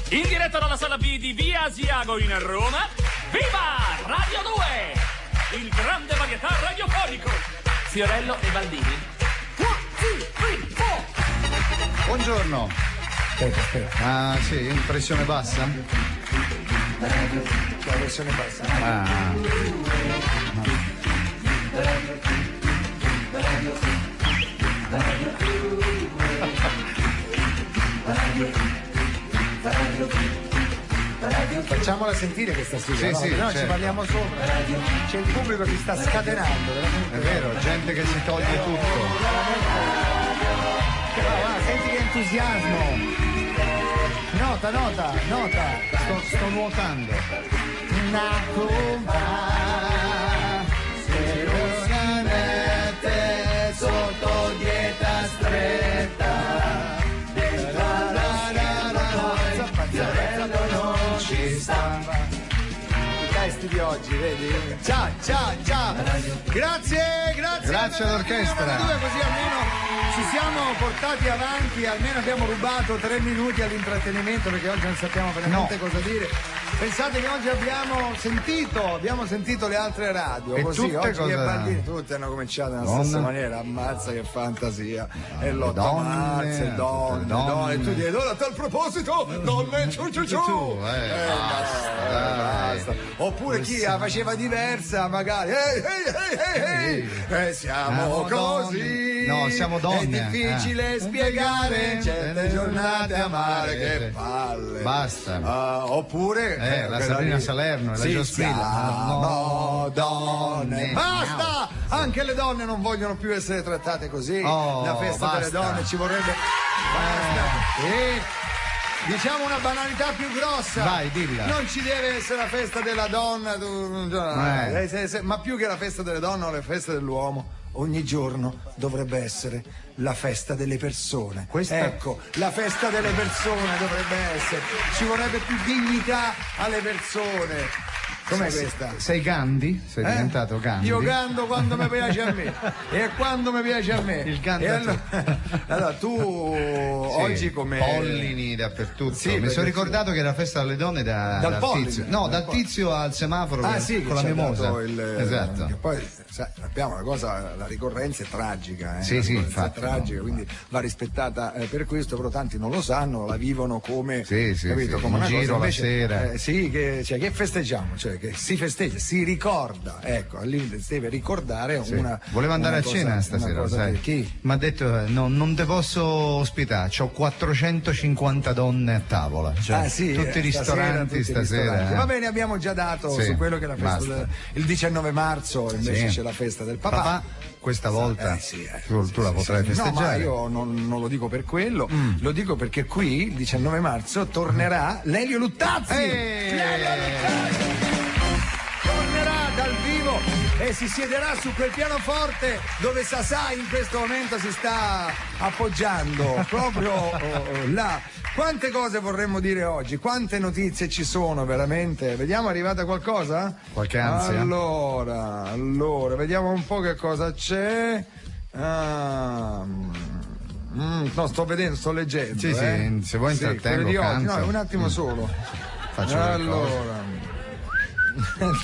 In diretta dalla sala B di Via Asiago in Roma, viva Radio 2, il grande varietà radiofonico. Fiorello e Baldini. 1, 2, 3, 4. Buongiorno. Aspetta. Ah, sì, pressione bassa? La pressione bassa. Ah. Facciamola sentire questa sigla, Sì, no? sì, No, certo. ci parliamo sopra. C'è il pubblico che si sta scatenando, veramente. È vero, gente che si toglie tutto. Senti che entusiasmo. Nota. Sto nuotando. Una curva serosamente sotto dieta stretta. Non ci sta. I testi di oggi, vedi? Ciao. Grazie all'orchestra. Così almeno ci siamo portati avanti, almeno abbiamo rubato 3 minuti all'intrattenimento, perché oggi non sappiamo veramente cosa dire. Pensate che oggi abbiamo sentito le altre radio, E così tutte oggi cosa- che Baldini, tutte hanno cominciato nella stessa maniera. Ammazza che fantasia. E l'8 donne, marzo, donne, e tu dici, a tal proposito, donne, ciu. Basta. Oppure chi la faceva diversa, magari, siamo così. No, siamo donne. È difficile spiegare certe giornate amare, che palle. Basta. Oppure la Sabrina Salerno e la Giostrilla. Siamo donne. Donne. Basta! Anche le donne non vogliono più essere trattate così. Oh, La festa delle basta. donne ci vorrebbe. Basta. E diciamo una banalità più grossa. Vai, dilla. Non ci deve essere la festa della donna, ma più che la festa delle donne o le feste dell'uomo, ogni giorno dovrebbe essere la festa delle persone. Ecco, la festa delle persone dovrebbe essere. Ci vorrebbe più dignità alle persone. Com'è questa? Sei Gandhi? Sei diventato Gandhi? Io canto quando mi piace a me. E quando mi piace a me. Il canto E a te. allora tu oggi come pollini dappertutto. Sì, Mi perché sono ricordato che era festa delle donne dal polline. tizio. No, dal tizio al semaforo con la che mimosa. Esatto. Che poi sappiamo la ricorrenza è tragica, Sì, infatti. È tragica, quindi va rispettata per questo, però tanti non lo sanno, la vivono come capito, come un una giro cosa. la Invece, sera. che festeggiamo, cioè che si festeggia, si ricorda, ecco, lì si deve ricordare una. Volevo andare una a cena stasera, sai? Chi? Mi ha detto non te posso ospitare, c'ho 450 donne a tavola, cioè, tutti i ristoranti stasera. Va bene, abbiamo già dato su quello che è la festa il 19 marzo, invece c'è la festa del papà. Questa volta tu la potrai festeggiare. No, ma io non lo dico per quello, lo dico perché qui il 19 marzo tornerà Lelio Luttazzi. Tornerà dal vivo e si siederà su quel pianoforte dove Sasà in questo momento si sta appoggiando, proprio là. Quante cose vorremmo dire oggi, quante notizie ci sono veramente. Vediamo, è arrivata qualcosa? Qualche ansia? Allora, vediamo un po' che cosa c'è. No, sto leggendo. Sì, se vuoi intrattengo, di oggi. canzo. No, un attimo solo. Faccio allora,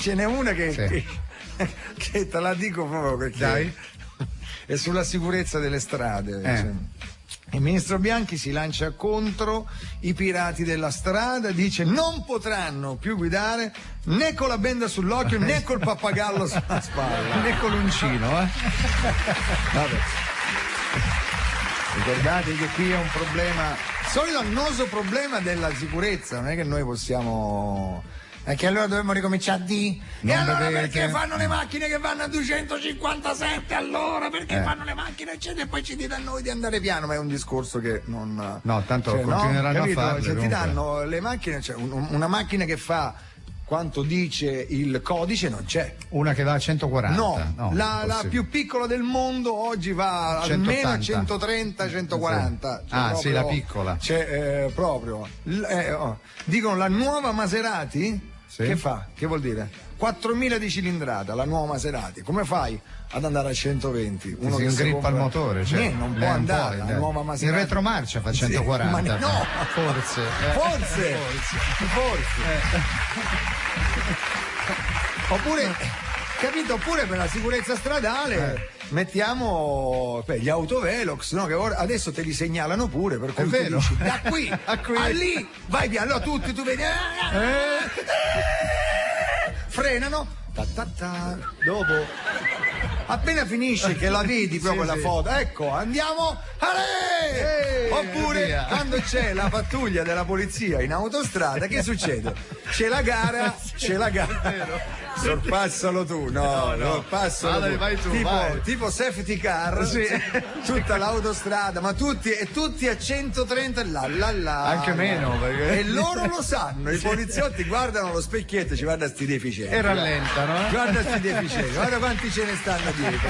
ce n'è una che te la dico proprio perché Dai. è sulla sicurezza delle strade. Cioè. Il ministro Bianchi si lancia contro i pirati della strada, dice non potranno più guidare né con la benda sull'occhio né col pappagallo sulla spalla né con l'uncino, Vabbè. Ricordate che qui è un problema, solito annoso problema della sicurezza, non è che noi possiamo. E che allora dobbiamo ricominciare e allora perché fanno le macchine che vanno a 257 allora? Perché fanno le macchine eccetera e poi ci dite a noi di andare piano? Ma è un discorso che non. No, tanto continueranno a farlo. Cioè, ti danno le macchine, cioè una macchina che fa quanto dice il codice non c'è. Una che va a 140. No, la più piccola del mondo oggi va 180. almeno a 130, 140. Sì, la piccola. C'è proprio. Dicono la nuova Maserati. Sì. Che fa? Che vuol dire? 4.000 di cilindrata, la nuova Maserati. Come fai ad andare a 120? Uno che si ingrippa il motore, cioè. Non può andare, la nuova Maserati. In retromarcia fa 140. Sì, no! Forse. Oppure, capito? Oppure per la sicurezza stradale mettiamo gli autovelox, no? Che ora, adesso te li segnalano pure, per cui tu dici, da qui a lì vai piano, allora tutti tu vedi frenano, dopo appena finisce che la vedi proprio la foto, ecco, andiamo oppure via. Quando c'è la pattuglia della polizia in autostrada, che succede? C'è la gara sorpassalo tu, sorpassalo tu. Vai tu, tipo safety car, tutta l'autostrada, ma tutti a 130 anche meno, perché... e loro lo sanno, i poliziotti guardano lo specchietto, ci guarda sti deficienti e rallentano, guarda sti deficienti, guarda quanti ce ne stanno dietro,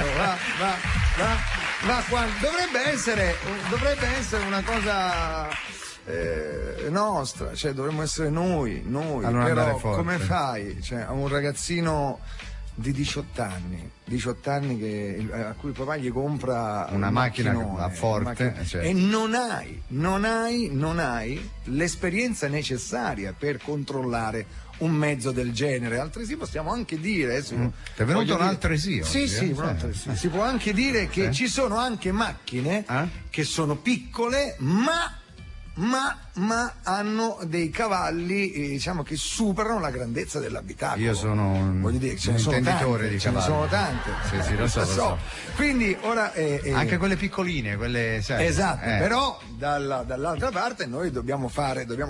dovrebbe essere una cosa nostra, cioè dovremmo essere noi, però come fai? Cioè, a un ragazzino di 18 anni a cui papà gli compra una macchina a forte, e non hai l'esperienza necessaria per controllare un mezzo del genere, altresì possiamo anche dire ti è venuto un altresì oggi, si può anche dire che ci sono anche macchine che sono piccole ma hanno dei cavalli diciamo che superano la grandezza dell'abitacolo. Io sono un intenditore di cavalli. Ce ne sono tante. Sì, lo so. Quindi ora anche quelle piccoline, quelle sai. Esatto, però dall'altra parte noi dobbiamo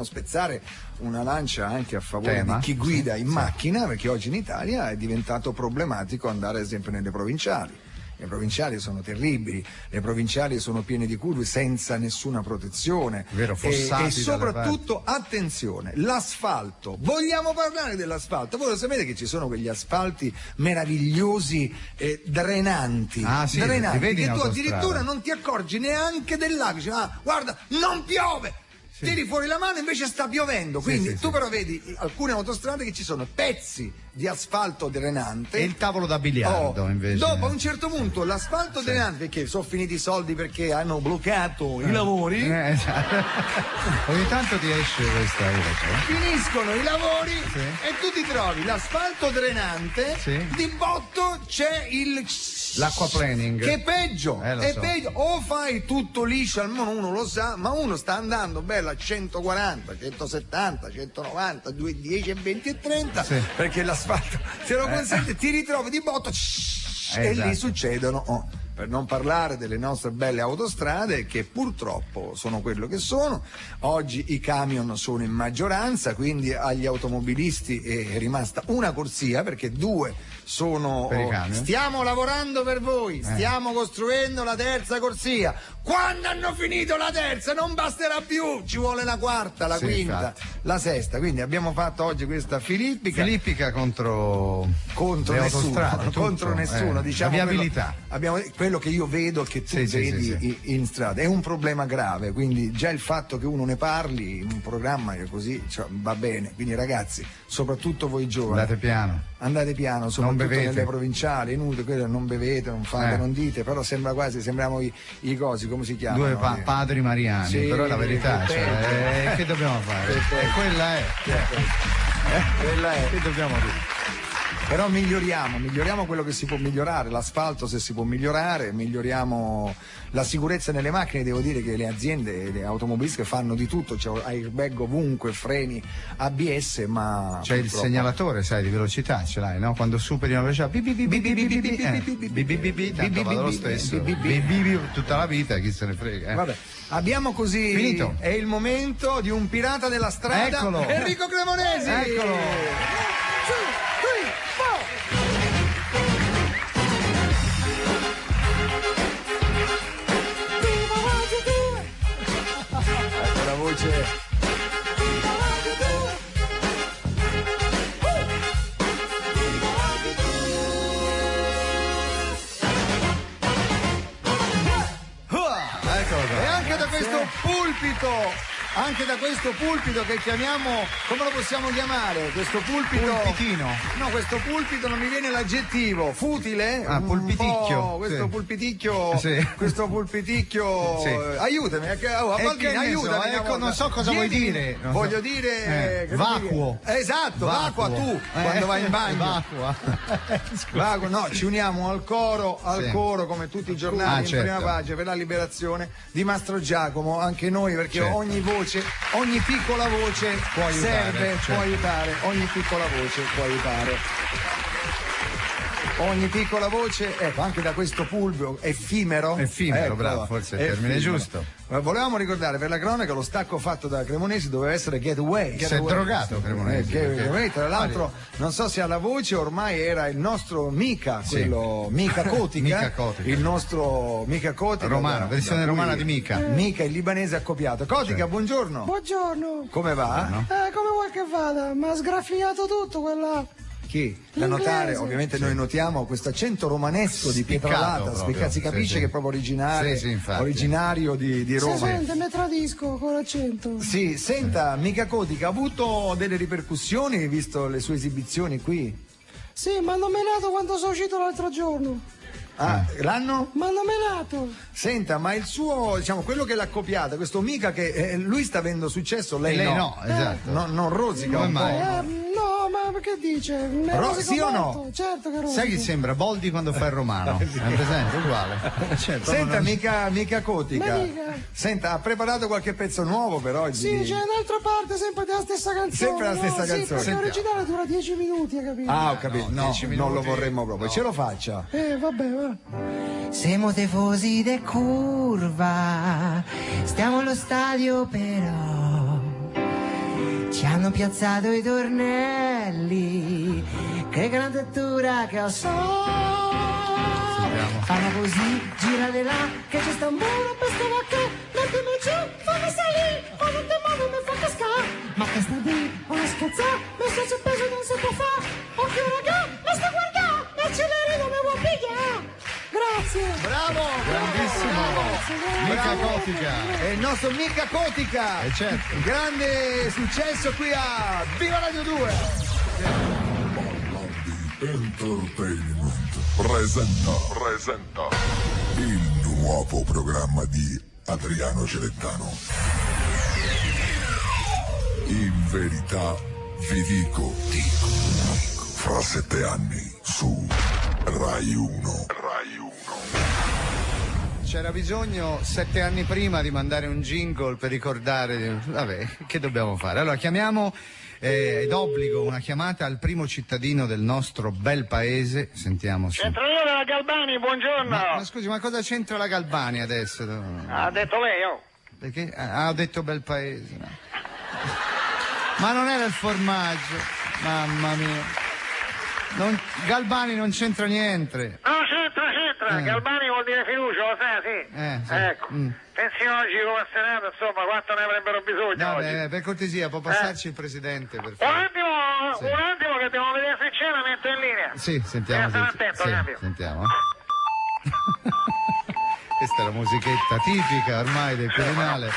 spezzare una lancia anche a favore di chi guida in macchina, perché oggi in Italia è diventato problematico andare ad esempio nelle provinciali. Le provinciali sono terribili, le provinciali sono piene di curve senza nessuna protezione. Vero, fossati e soprattutto, attenzione, l'asfalto. Vogliamo parlare dell'asfalto? Voi lo sapete che ci sono quegli asfalti meravigliosi, drenanti, drenanti, che tu addirittura non ti accorgi neanche dell'acqua. Dici, guarda, non piove! Tiri fuori la mano, invece sta piovendo, quindi tu però vedi alcune autostrade che ci sono pezzi di asfalto drenante e il tavolo da biliardo invece. Dopo a un certo punto l'asfalto drenante, perché sono finiti i soldi perché hanno bloccato i lavori, ogni tanto ti esce questa finiscono i lavori e tu ti trovi l'asfalto drenante, di botto c'è l'acquaplaning, che è peggio, peggio. O fai tutto liscio, almeno uno lo sa, ma uno sta andando bello a 140, 170, 190, 210 e 20 e 30 perché l'asfalto te lo consente, ti ritrovi di botto e lì succedono per non parlare delle nostre belle autostrade che purtroppo sono quello che sono. Oggi i camion sono in maggioranza, quindi agli automobilisti è rimasta una corsia, perché 2 sono stiamo lavorando per voi, stiamo costruendo la terza corsia. Quando hanno finito la terza non basterà più, ci vuole la quarta, la quinta, la sesta. Quindi abbiamo fatto oggi questa filippica contro nessuno, contro nessuno, diciamo, la viabilità. Quello che io vedo, che tu vedi in strada, è un problema grave, quindi già il fatto che uno ne parli in un programma che così va bene. Quindi ragazzi, soprattutto voi giovani, andate piano, soprattutto nelle provinciali, inutile, quello non bevete, non fate, non dite, però sembriamo i cosi, come si chiamano? 2 padri mariani, però è la verità, che dobbiamo fare? Quella è. Che dobbiamo dire? Però miglioriamo quello che si può migliorare, l'asfalto se si può migliorare, miglioriamo la sicurezza nelle macchine. Devo dire che le aziende, le automobilistiche fanno di tutto, c'è airbag ovunque, freni, ABS, ma c'è il segnalatore, sai, di velocità, ce l'hai, no? Quando superi una velocità, tanto vado lo stesso, tutta la vita, chi se ne frega. Vabbè, abbiamo così finito. È il momento di un pirata della strada, eccolo. Enrico Cremonesi. Eccolo. La voce. E anche da questo pulpito anche da questo pulpito che chiamiamo, come lo possiamo chiamare? Questo pulpito. Pulpitino. No, questo pulpito non mi viene l'aggettivo. Futile? Pulpiticchio. Questo sì. Pulpiticchio. Sì. Questo pulpiticchio. Sì. Aiutami, Baldini, aiutami. Ecco, non so cosa vuoi dire. Voglio dire. Vacuo. Esatto, vacua tu quando vai in bagno. Vacua. No, ci uniamo al coro, come tutti i giornali in prima pagina per la liberazione di Mastro Giacomo, anche noi, perché ogni voce, ogni piccola voce può aiutare, può aiutare, ogni piccola voce può aiutare. Ogni piccola voce, ecco, anche da questo pulpito effimero, bravo, forse è il termine giusto. Volevamo ricordare per la cronaca lo stacco fatto da Cremonesi doveva essere Getaway. Si è drogato Cremonesi. Tra l'altro, non so se alla voce ormai era il nostro Mica, quello Mica Cotica, il nostro Mica Cotica. Romano, versione romana di Mica. Mica, il libanese accoppiato. Cotica, buongiorno. Buongiorno. Come va? Come vuoi che vada? Ma ha sgraffiato tutto quella. Chi? Da notare, ovviamente noi notiamo questo accento romanesco di Pietralata, si capisce che è proprio originario di Roma. Si sente, ne tradisco con l'accento. Sì, senta, Mica Cotica, ha avuto delle ripercussioni visto le sue esibizioni qui? Sì, mi hanno menato quando sono uscito l'altro giorno. L'anno? Mi hanno menato. Senta, ma il suo, diciamo, quello che l'ha copiata, questo Mica che lui sta avendo successo, lei no. Esatto. Non rosica un po'. No, ma che dice? Sì o no? Certo che rosico. Sai chi sembra? Boldi quando fa il romano. È presente? Uguale. Certo, senta, Mica Cotica. Senta, ha preparato qualche pezzo nuovo per oggi? Sì, c'è un'altra parte sempre della stessa canzone. Sempre la stessa canzone. Sì, perché l'originale dura 10 minuti, hai capito? Ho capito. No, 10 minuti, non lo vorremmo proprio. Ce lo faccia. Vabbè, va. Siamo tifosi de curva, stiamo allo stadio però, ci hanno piazzato i tornelli, che grandatura che ho fanno così, gira di là, che c'è sta un muro, pescava che, mettimi giù, fammi salire, quando te muovo mi fa cascare, ma che sta di, una scherzare, mi sto sospeso non si può fare, occhio raga, mi sta guardando, mi accelerino, mi vuoi pigliare. Grazie. Bravo, grandissimo. Mica Cotica. È il nostro Mica Cotica. Certo. Grande successo qui a Viva Radio 2. Entertainment presenta il nuovo programma di Adriano Celentano. In verità vi dico, fra 7 anni su Rai 1. C'era bisogno 7 anni prima di mandare un jingle per ricordare. Vabbè, che dobbiamo fare? Allora chiamiamo, d'obbligo, una chiamata al primo cittadino del nostro bel paese. Sentiamo. Centralino della Galbani, buongiorno. Ma scusi, ma cosa c'entra la Galbani adesso? Ha detto lei, Perché? Ho detto bel paese. No. Ma non era il formaggio, mamma mia. Galbani non c'entra niente. No, c'entra. Galbani vuol dire fiducia, lo sai, sì. Ecco. Pensi oggi come serata, insomma, quanto ne avrebbero bisogno oggi? Per cortesia, può passarci il presidente, per Un favore? attimo che devo vedere se c'è, la metto in linea. Sì, sentiamo. Stare attento, cambio. Sentiamo. Questa è la musichetta tipica ormai del Quirinale.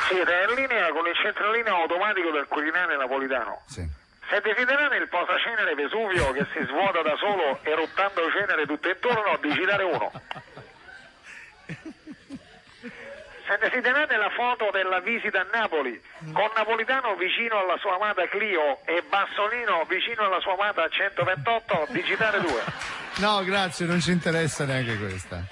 Siete in linea con il centralino automatico del Quirinale napolitano. Sì. Se desiderate il posacenere Vesuvio che si svuota da solo eruttando cenere tutto intorno, digitare 1. Se desiderate la foto della visita a Napoli con Napolitano vicino alla sua amata Clio e Bassolino vicino alla sua amata 128, digitare 2. No, grazie, non ci interessa neanche questa.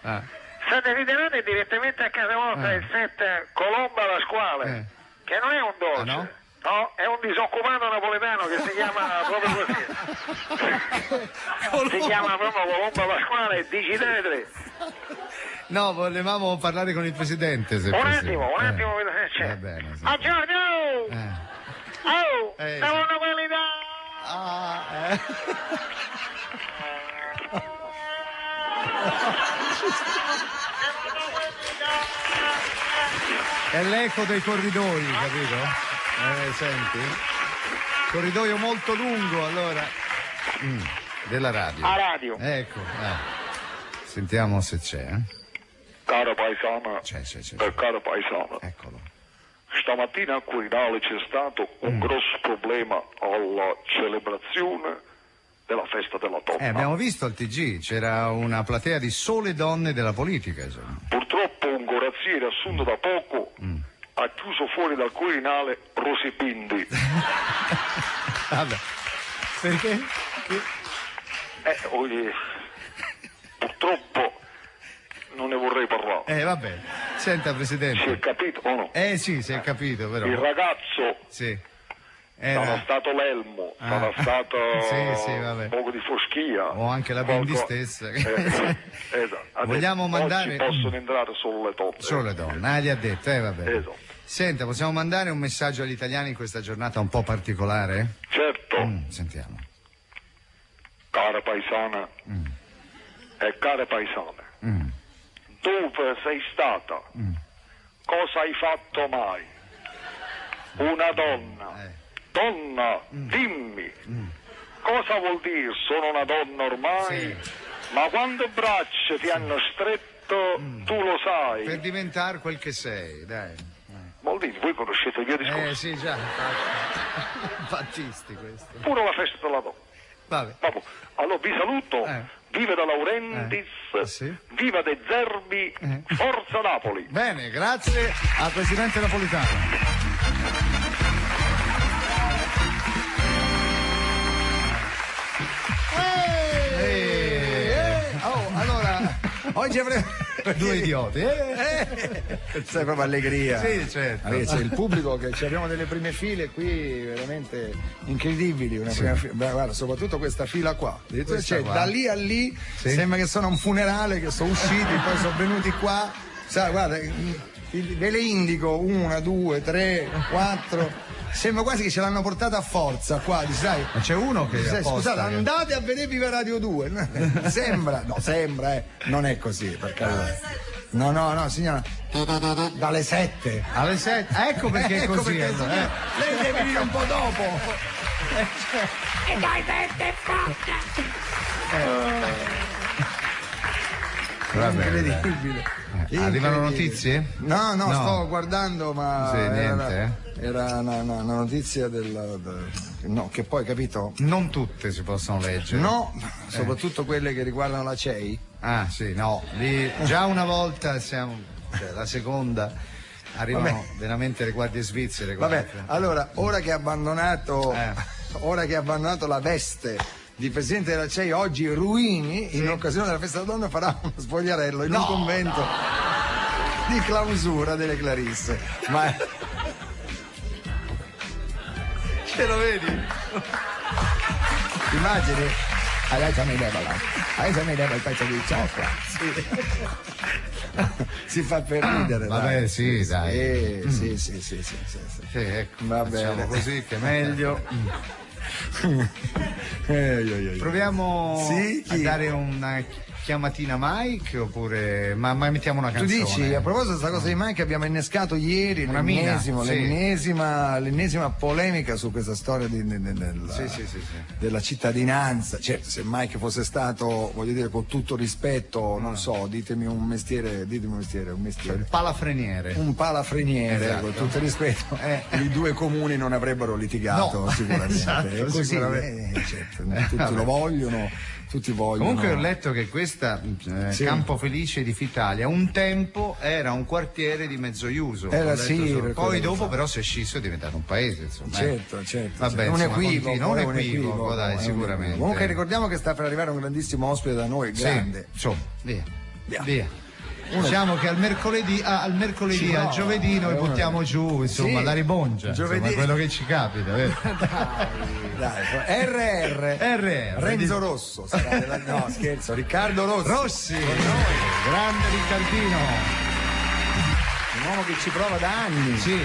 Se desiderate direttamente a casa vostra il set Colomba Pasquale, che non è un dolce. No? No, è un disoccupato napoletano che si chiama proprio così. Si chiama proprio Colomba Pasquale, digitare 3. No, volevamo parlare con il presidente. Se un attimo, vedo se c'è. Va bene, sì. A Giorgio! Siamo una qualità! È l'eco dei corridoi, capito? Senti? Corridoio molto lungo, allora. Della radio. A radio. Ecco. Sentiamo se c'è. Cara paesana e cara paesana, Eccolo. stamattina a Quirinale c'è stato un grosso problema alla celebrazione della festa della donna. Abbiamo visto al TG, c'era una platea di sole donne della politica, insomma. Purtroppo un corazziere assunto da poco ha chiuso fuori dal Quirinale Rosy Bindi. Vabbè. Perché? Purtroppo non ne vorrei parlare. Vabbè. Senta, Presidente. Si è capito o no? Sì, si è capito, però. Il ragazzo Sì. sarà stato l'elmo, sarà stato vabbè. un poco di foschia. O anche la Bindi stessa. Esatto. Vogliamo mandare... Oggi possono entrare solo le donne. Solo le donne, gli ha detto, vabbè. Esatto. Senta, possiamo mandare un messaggio agli italiani in questa giornata un po' particolare? Certo. Sentiamo. Cara paesana e care paesane, dove sei stata? Cosa hai fatto mai? Una donna. Donna, dimmi. Cosa vuol dire? Sono una donna ormai? Sì. Ma quante braccia ti hanno stretto, tu lo sai. Per diventare quel che sei, dai. Maldini, voi conoscete il mio discorso? Sì, già. Battisti questo. Pure la festa della donna. Vabbè. Vabbè. Allora vi saluto, viva da Laurentiis, sì. viva De Zerbi, forza Napoli. Bene, grazie al Presidente Napolitano. Allora, oggi avremo due idioti. Sai, proprio allegria. Sì, certo. C'è il pubblico che abbiamo delle prime file qui veramente incredibili. Una prima guarda, soprattutto questa fila qua. Cioè, da lì a lì sembra che sono un funerale, che sono usciti, poi sono venuti qua. Sai, guarda, ve le indico: 1, 2, 3, 4. Sembra quasi che ce l'hanno portata a forza qua, sai? Ma c'è uno che scusate, andate a vedere Viva Radio 2. Sembra, non è così, perché no, signora. Dalle 7. Alle 7. Ecco perché è così. Perché, signora, lei deve venire un po' dopo. E dai, vette Incredibile. Arrivano notizie? No, sto guardando, ma niente. Era una notizia che poi, capito? Non tutte si possono leggere. No, soprattutto quelle che riguardano la CEI. Ah sì, no, lì già una volta la seconda arrivano veramente le guardie svizzere. Vabbè, allora, ora che ha abbandonato la veste di presidente della CEI, oggi Ruini, in occasione della festa della donna, farà uno spogliarello in un convento di clausura delle Clarisse. Ma ce lo vedi? Immagini? Adesso mi devo il pezzo di cioccola. Si fa per ridere. Vabbè, dai. sì, dai. Sì. Ecco, Va facciamo bene. così che è meglio. Proviamo a dare una chiamatina Mike, oppure ma mettiamo una Tu canzone. dici, a proposito di questa cosa di Mike, abbiamo innescato ieri l'ennesima polemica su questa storia della cittadinanza. Certo, se Mike fosse stato, voglio dire, con tutto rispetto, non so, ditemi un mestiere. Il palafreniere. Un palafreniere, esatto. Con tutto il rispetto, i due comuni non avrebbero litigato, sicuramente. Esatto, È così, certo, tutti lo vogliono. Tutti vogliono. Comunque ho letto che questa Campo Felice di Fitalia un tempo era un quartiere di Mezzoiuso. Poi dopo però si è scisso e è diventato un paese, insomma. Certo. Vabbè, un equivoco, equivoco, dai, sicuramente. Comunque ricordiamo che sta per arrivare un grandissimo ospite da noi, grande. Insomma, via. Diciamo che al mercoledì, al giovedì noi buttiamo giù, insomma, la ribongia, insomma, quello che ci capita. Dai, RR. Renzo Rosso sarà no, scherzo, Riccardo Rossi. Grande Riccardino. Un uomo che ci prova da anni. Sì.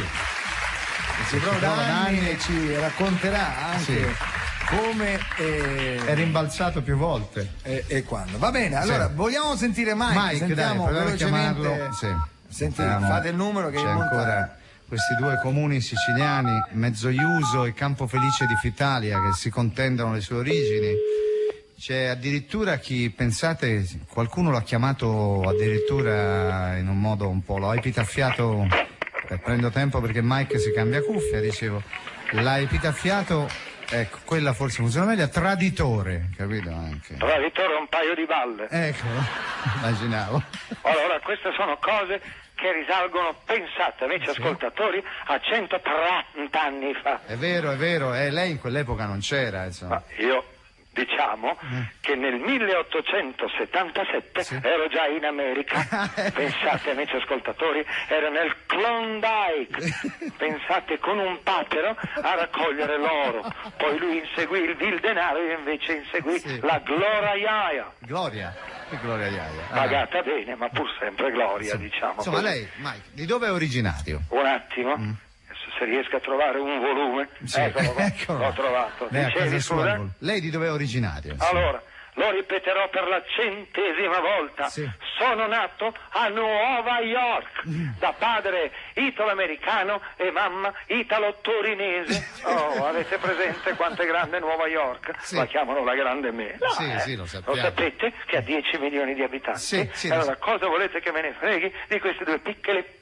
Ci prova da anni e ci racconterà anche come è rimbalzato più volte e quando. Va bene, allora vogliamo sentire Mike, sentiamo velocemente. Fate il numero che c'è ancora questi due comuni siciliani, Mezzoiuso e Campo Felice di Fitalia, che si contendono le sue origini. C'è addirittura chi, pensate, qualcuno l'ha chiamato addirittura in un modo un po', l'ho epitaffiato, prendo tempo perché Mike si cambia cuffia, dicevo, l'ha epitaffiato, ecco, quella forse funziona meglio, traditore, capito anche? Traditore un paio di balle. Ecco, immaginavo. Allora, queste sono cose che risalgono, pensate, amici ascoltatori, a 130 anni fa. È vero, lei in quell'epoca non c'era, insomma. Ma io... diciamo che nel 1877 ero già in America. Pensate, amici ascoltatori, ero nel Klondike. Pensate, con un papero a raccogliere l'oro. Poi lui inseguì il denaro, io invece inseguì la Gloria Iaia. Gloria Iaia. Pagata bene, ma pur sempre gloria, diciamo. Insomma, così. lei, Mike, di dove è originario? Un attimo. Se riesco a trovare un volume. Sì. Eccolo, l'ho trovato. Lei, Dicevi, scusa? Lei di dove è originario? Allora, lo ripeterò per la 100ª volta. Sì. Sono nato a Nuova York, da padre italo-americano e mamma italo-torinese. Oh, avete presente quanto è grande Nuova York? Sì. La chiamano la grande mela. Sì, lo sappiamo. Lo sapete che ha 10 milioni di abitanti? Sì, allora, cosa volete che me ne freghi di queste due piccole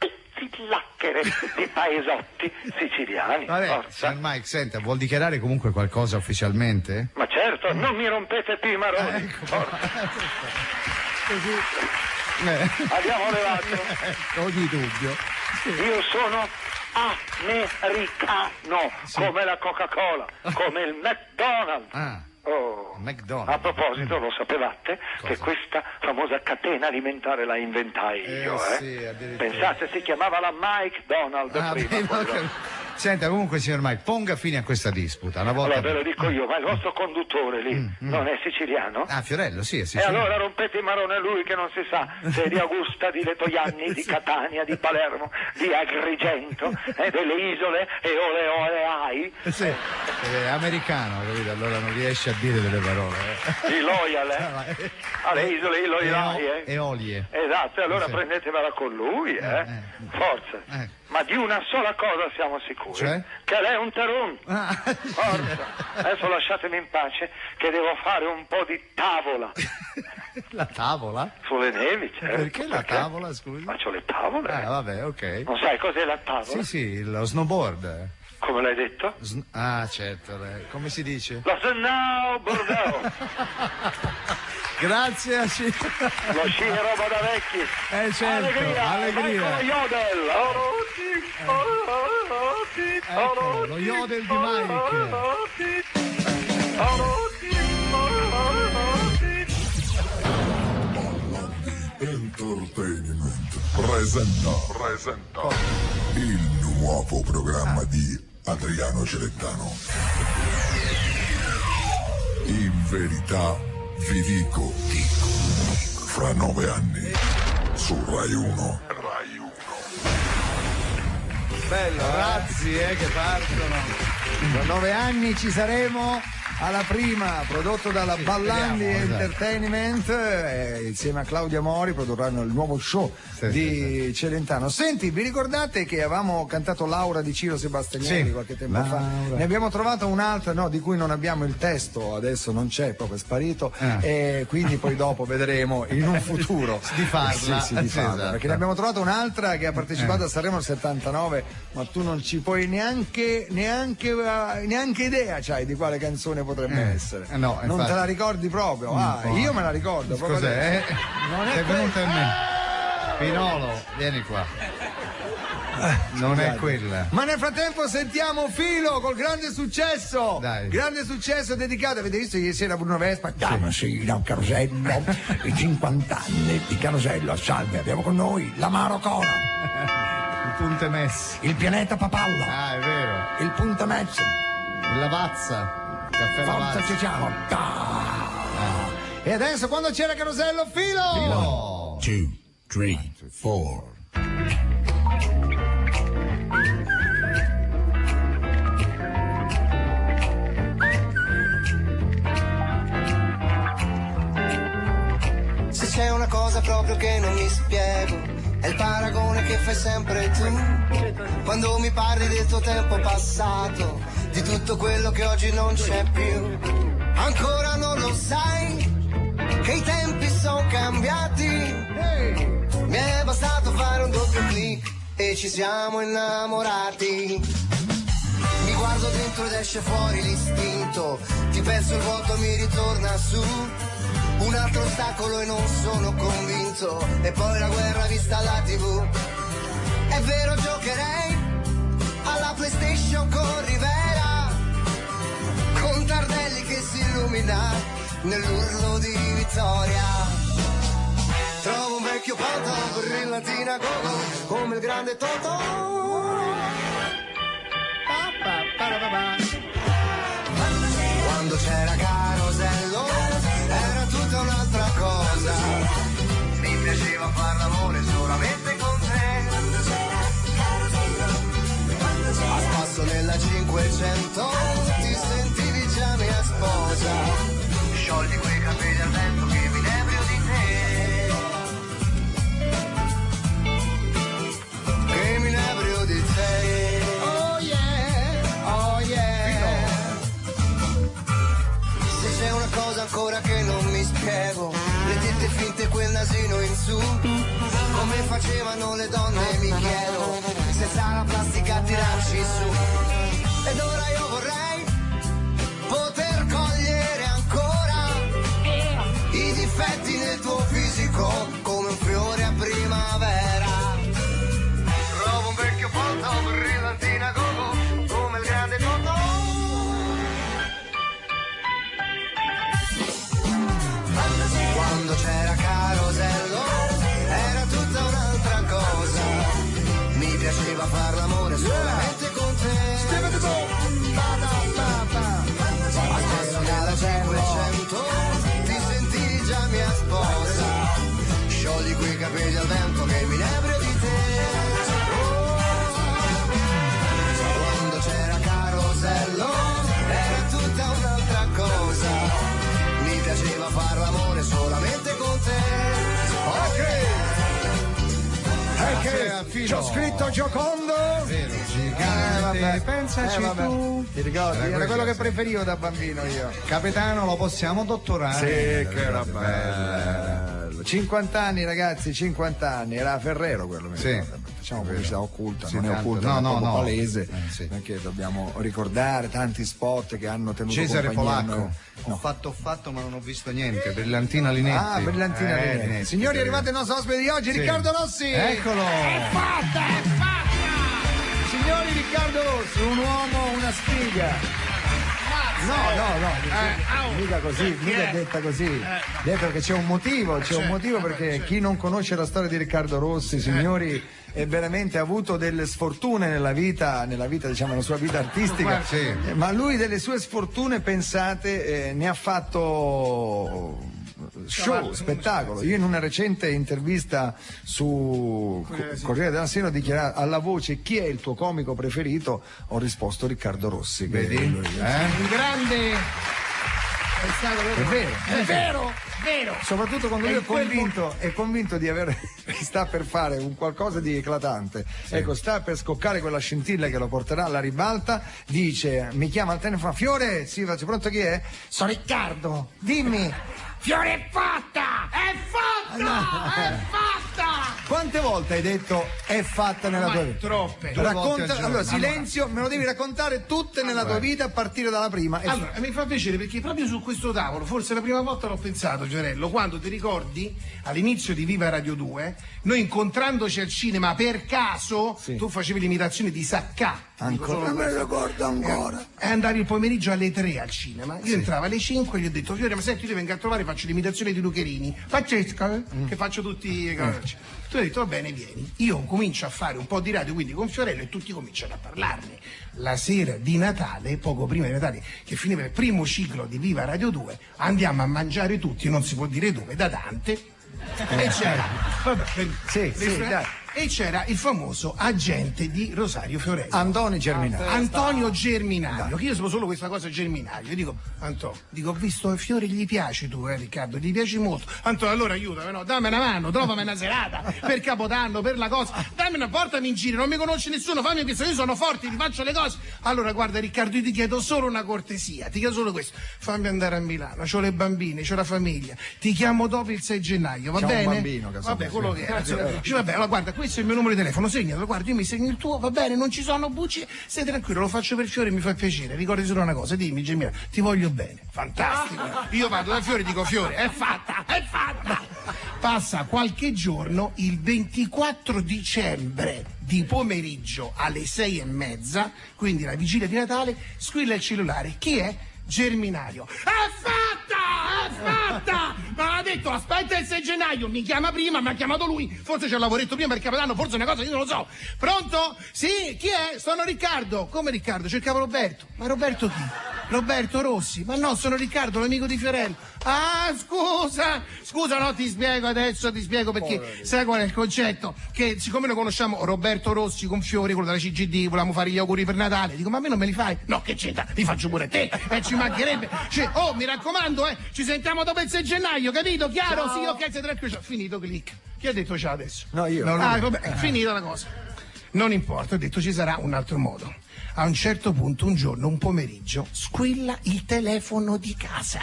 lacchere di paesotti siciliani? Vabbè, San Mike, senta, vuol dichiarare comunque qualcosa ufficialmente? Ma certo, non mi rompete più i maroni. Così. Abbiamo levato. Ogni dubbio. Io sono americano, come la Coca-Cola, come il McDonald's. Oh. McDonald's. A proposito, lo sapevate che questa famosa catena alimentare la inventai io, Sì, Pensate, si chiamava la Mike Donald prima. Senta, comunque, signor Mike, ponga fine a questa disputa. Una volta... Allora ve lo dico io, ma il vostro conduttore lì non è siciliano? Ah, Fiorello, sì, è E siciliano. allora rompete il marone a lui, che non si sa se è di Augusta, di Letoianni, di Catania, di Palermo, di Agrigento, delle isole e Oleai. Sì, è americano, capito? Allora non riesce a dire delle parole. Di Loyal, alle isole Iloilai, Eolie. Esatto, e allora prendetevela con lui, Forza. Ma di una sola cosa siamo sicuri, cioè? Che lei è un terun. Forza. Adesso lasciatemi in pace, che devo fare un po' di tavola. La tavola? Sulle nevi, certo. Perché la tavola, scusi? Ma c'ho le tavole. Vabbè, ok. Non sai cos'è la tavola? Sì, lo snowboard. Come l'hai detto? Certo, come si dice? Lo snowboard. Grazie a Lo sci è roba da vecchi. Certo, allegria. Vai con lo yodel. Ecco, lo yodel di Mike. Entertainment presenta il nuovo programma di Adriano Celentano. In verità vi dico, fra 9 anni su Rai 1. Bello, Razzi, che partono. Tra 9 anni ci saremo alla prima, prodotto dalla Ballandi Entertainment, insieme a Claudia Mori produrranno il nuovo show di Celentano. Senti, vi ricordate che avevamo cantato Laura di Ciro Sebastianelli qualche tempo fa? Ne abbiamo trovato un'altra, di cui non abbiamo il testo, adesso non c'è, proprio è sparito, e quindi poi dopo vedremo in un futuro di farla. Sì, di farla, esatto. perché ne abbiamo trovato un'altra che ha partecipato a Sanremo nel 79, ma tu non ci puoi neanche idea c'hai di quale canzone potrebbe essere. No, non te la ricordi proprio? Io me la ricordo. Cos'è? Non è Sei venuta a me. Pinolo, vieni qua. Non è quella. Ma nel frattempo sentiamo Filo col grande successo. Dai. Grande successo dedicato. Avete visto ieri sera Bruno Vespa? Sì, da un carosello. I 50 anni di carosello. Salve, abbiamo con noi l'Amaro Cora. Il Punte Messi. Il pianeta Papalla. È vero. Il Punta Messi. La Lavazza. Caffè Forza Lavazza. ci siamo. E adesso quando c'era carosello Filo. 2, 3, 4. Se c'è una cosa proprio che non mi spiego, è il paragone che fai sempre tu. Quando mi parli del tuo tempo passato, di tutto quello che oggi non c'è più. Ancora non lo sai che i tempi sono cambiati. Mi è bastato fare un doppio clic e ci siamo innamorati. Mi guardo dentro ed esce fuori l'istinto, ti penso il vuoto mi ritorna su. Un altro ostacolo e non sono convinto, e poi la guerra vista alla TV. È vero, giocherei alla PlayStation con Rivera, con Tardelli che si illumina nell'urlo di vittoria. Trovo un vecchio foto, brillantina gogo, come il grande Totò. Quando c'era Carosello era tutta un'altra cosa. Mi piaceva far l'amore solamente con te. A spasso nella 500 ti sentivi già mia sposa. Sciogli quei capelli al vento che mi inebrio di te. Che mi inebrio di te. Oh yeah, oh yeah. Se c'è una cosa ancora che non mi spiego, le tette finte e quel nasino in su, come facevano le donne mi chiedo, senza la plastica tirarci su. Ed ora io vorrei poter cogliere ancora i difetti nel tuo fisico, come un fiore a primavera. Trovo un vecchio foto, brillantina gogo, come il grande Totò. Quando c'era Carosello era tutta un'altra cosa. Mi piaceva far l'amore solamente con te. Adesso nella 500 ti sentivi già mia sposa. Sciogli quei capelli al vento che mi inebrio di te. Quando c'era Carosello era tutta un'altra cosa. Mi piaceva far l'amore solamente con te. Ok, ci ho scritto Giocondo. Vero, gigante. Vabbè, pensaci tu. Ti ricordi? Era quello che preferivo da bambino io. Capitano, lo possiamo dottorare? Sì, che era bello. 50 anni ragazzi, 50 anni. Era Ferrero quello. Sì. Facciamo pubblicità occulta, Sì, non è tanto. occulta, No, è proprio no. palese. Sì. Perché dobbiamo ricordare tanti spot che hanno tenuto Cesare compagnia. Polacco. No. Ho fatto ma non ho visto niente. Brillantina Linetti. Ah, Brillantina Linetti. Linetti. Signori, è arrivato il nostro ospite di oggi, Sì. Riccardo Rossi. Eccolo. Signori, Riccardo Rossi, un uomo, una sfiga. No, mica così, mica detta così. Detto che c'è un motivo, perché chi non conosce la storia di Riccardo Rossi, signori, è veramente avuto delle sfortune nella vita, diciamo, nella sua vita artistica. Sì. Ma lui delle sue sfortune, pensate, ne ha fatto show, spettacolo. Io in una recente intervista su Corriere della Sera ho dichiarato alla voce: chi è il tuo comico preferito? Ho risposto Riccardo Rossi. Vedi? Un grande è vero. Soprattutto quando lui è convinto di aver sta per fare un qualcosa di eclatante. Ecco, sta per scoccare quella scintilla che lo porterà alla ribalta, dice, mi chiama al telefono, Fiore, sì, faccio pronto, chi è? Sono Riccardo, dimmi. Fiore è fatta! Quante volte hai detto è fatta nella tua vita? Troppe. Racconta, allora, silenzio, me lo devi raccontare tutte nella tua vita a partire dalla prima. Allora, mi fa piacere perché proprio su questo tavolo, forse la prima volta l'ho pensato, Giorello, quando ti ricordi all'inizio di Viva Radio 2, noi incontrandoci al cinema per caso, tu facevi l'imitazione di Saccà. Ancora, non me lo ricordo ancora. E andavi il pomeriggio alle 3 al cinema. Io entravo alle 5 e gli ho detto, Fiore, ma senti, io ti vengo a trovare, faccio l'imitazione di Lucherini. Pazzesca, che faccio tutti. Tu hai detto, va bene, vieni. Io comincio a fare un po' di radio, quindi con Fiorello, e tutti cominciano a parlarne. La sera di Natale, poco prima di Natale, che finiva il primo ciclo di Viva Radio 2, andiamo a mangiare tutti, non si può dire dove, da Dante. E c'era. Vabbè, Sì, dai. e c'era il famoso agente di Rosario Fiorello, Antonio Germinario. Antonio Germinario, che io so solo questa cosa Germinario. Io dico, Antonio, ho visto il Fiore, gli piaci tu, Riccardo, gli piaci molto. Antonio, allora aiutami, no, dammi una mano, trovami una serata per Capodanno, per la cosa, dammi una, portami in giro, non mi conosce nessuno, fammi questo, io sono forte, ti faccio le cose. Allora guarda Riccardo, io ti chiedo solo una cortesia, ti chiedo solo questo, fammi andare a Milano, c'ho le bambine, c'ho la famiglia, ti chiamo dopo il 6 gennaio, va bene? Un bambino, vabbè, quello che è. Dice, vabbè, allora guarda, questo è il mio numero di telefono, segnalo, guarda, io mi segno il tuo, va bene, non ci sono bugie, stai tranquillo, lo faccio per Fiore, mi fa piacere, ricordi solo una cosa, dimmi Gemina, ti voglio bene, fantastico. Io vado da Fiore e dico, Fiore, è fatta, è fatta. Passa qualche giorno, il 24 dicembre di pomeriggio alle 6:30, quindi la vigilia di Natale, squilla il cellulare. Chi è? Germinario. È fatta! È fatta! Ma ha detto aspetta il 6 gennaio, mi chiama prima, mi ha chiamato lui, forse c'è il lavoretto prima per Capodanno, forse è una cosa, io non lo so. Pronto? Sì, chi è? Sono Riccardo. Come Riccardo? Cercavo Roberto. Ma Roberto chi? Roberto Rossi. Ma no, sono Riccardo, l'amico di Fiorello. Ah, scusa, no, ti spiego adesso, perché sai qual è il concetto? Che siccome lo conosciamo Roberto Rossi con Fiori, quello della CGD, volevamo fare gli auguri per Natale, dico, ma a me non me li fai? No, che c'entra? Li faccio pure a te, ci mancherebbe. Cioè, oh, mi raccomando, ci sentiamo dopo il 6 gennaio, capito? Chiaro? Ciao. Sì, ok, sei tranquillo. Finito, clic. Chi ha detto ciao adesso? No, io. Vabbè, è finita la cosa. Non importa, ho detto ci sarà un altro modo. A un certo punto, un giorno, un pomeriggio, squilla il telefono di casa.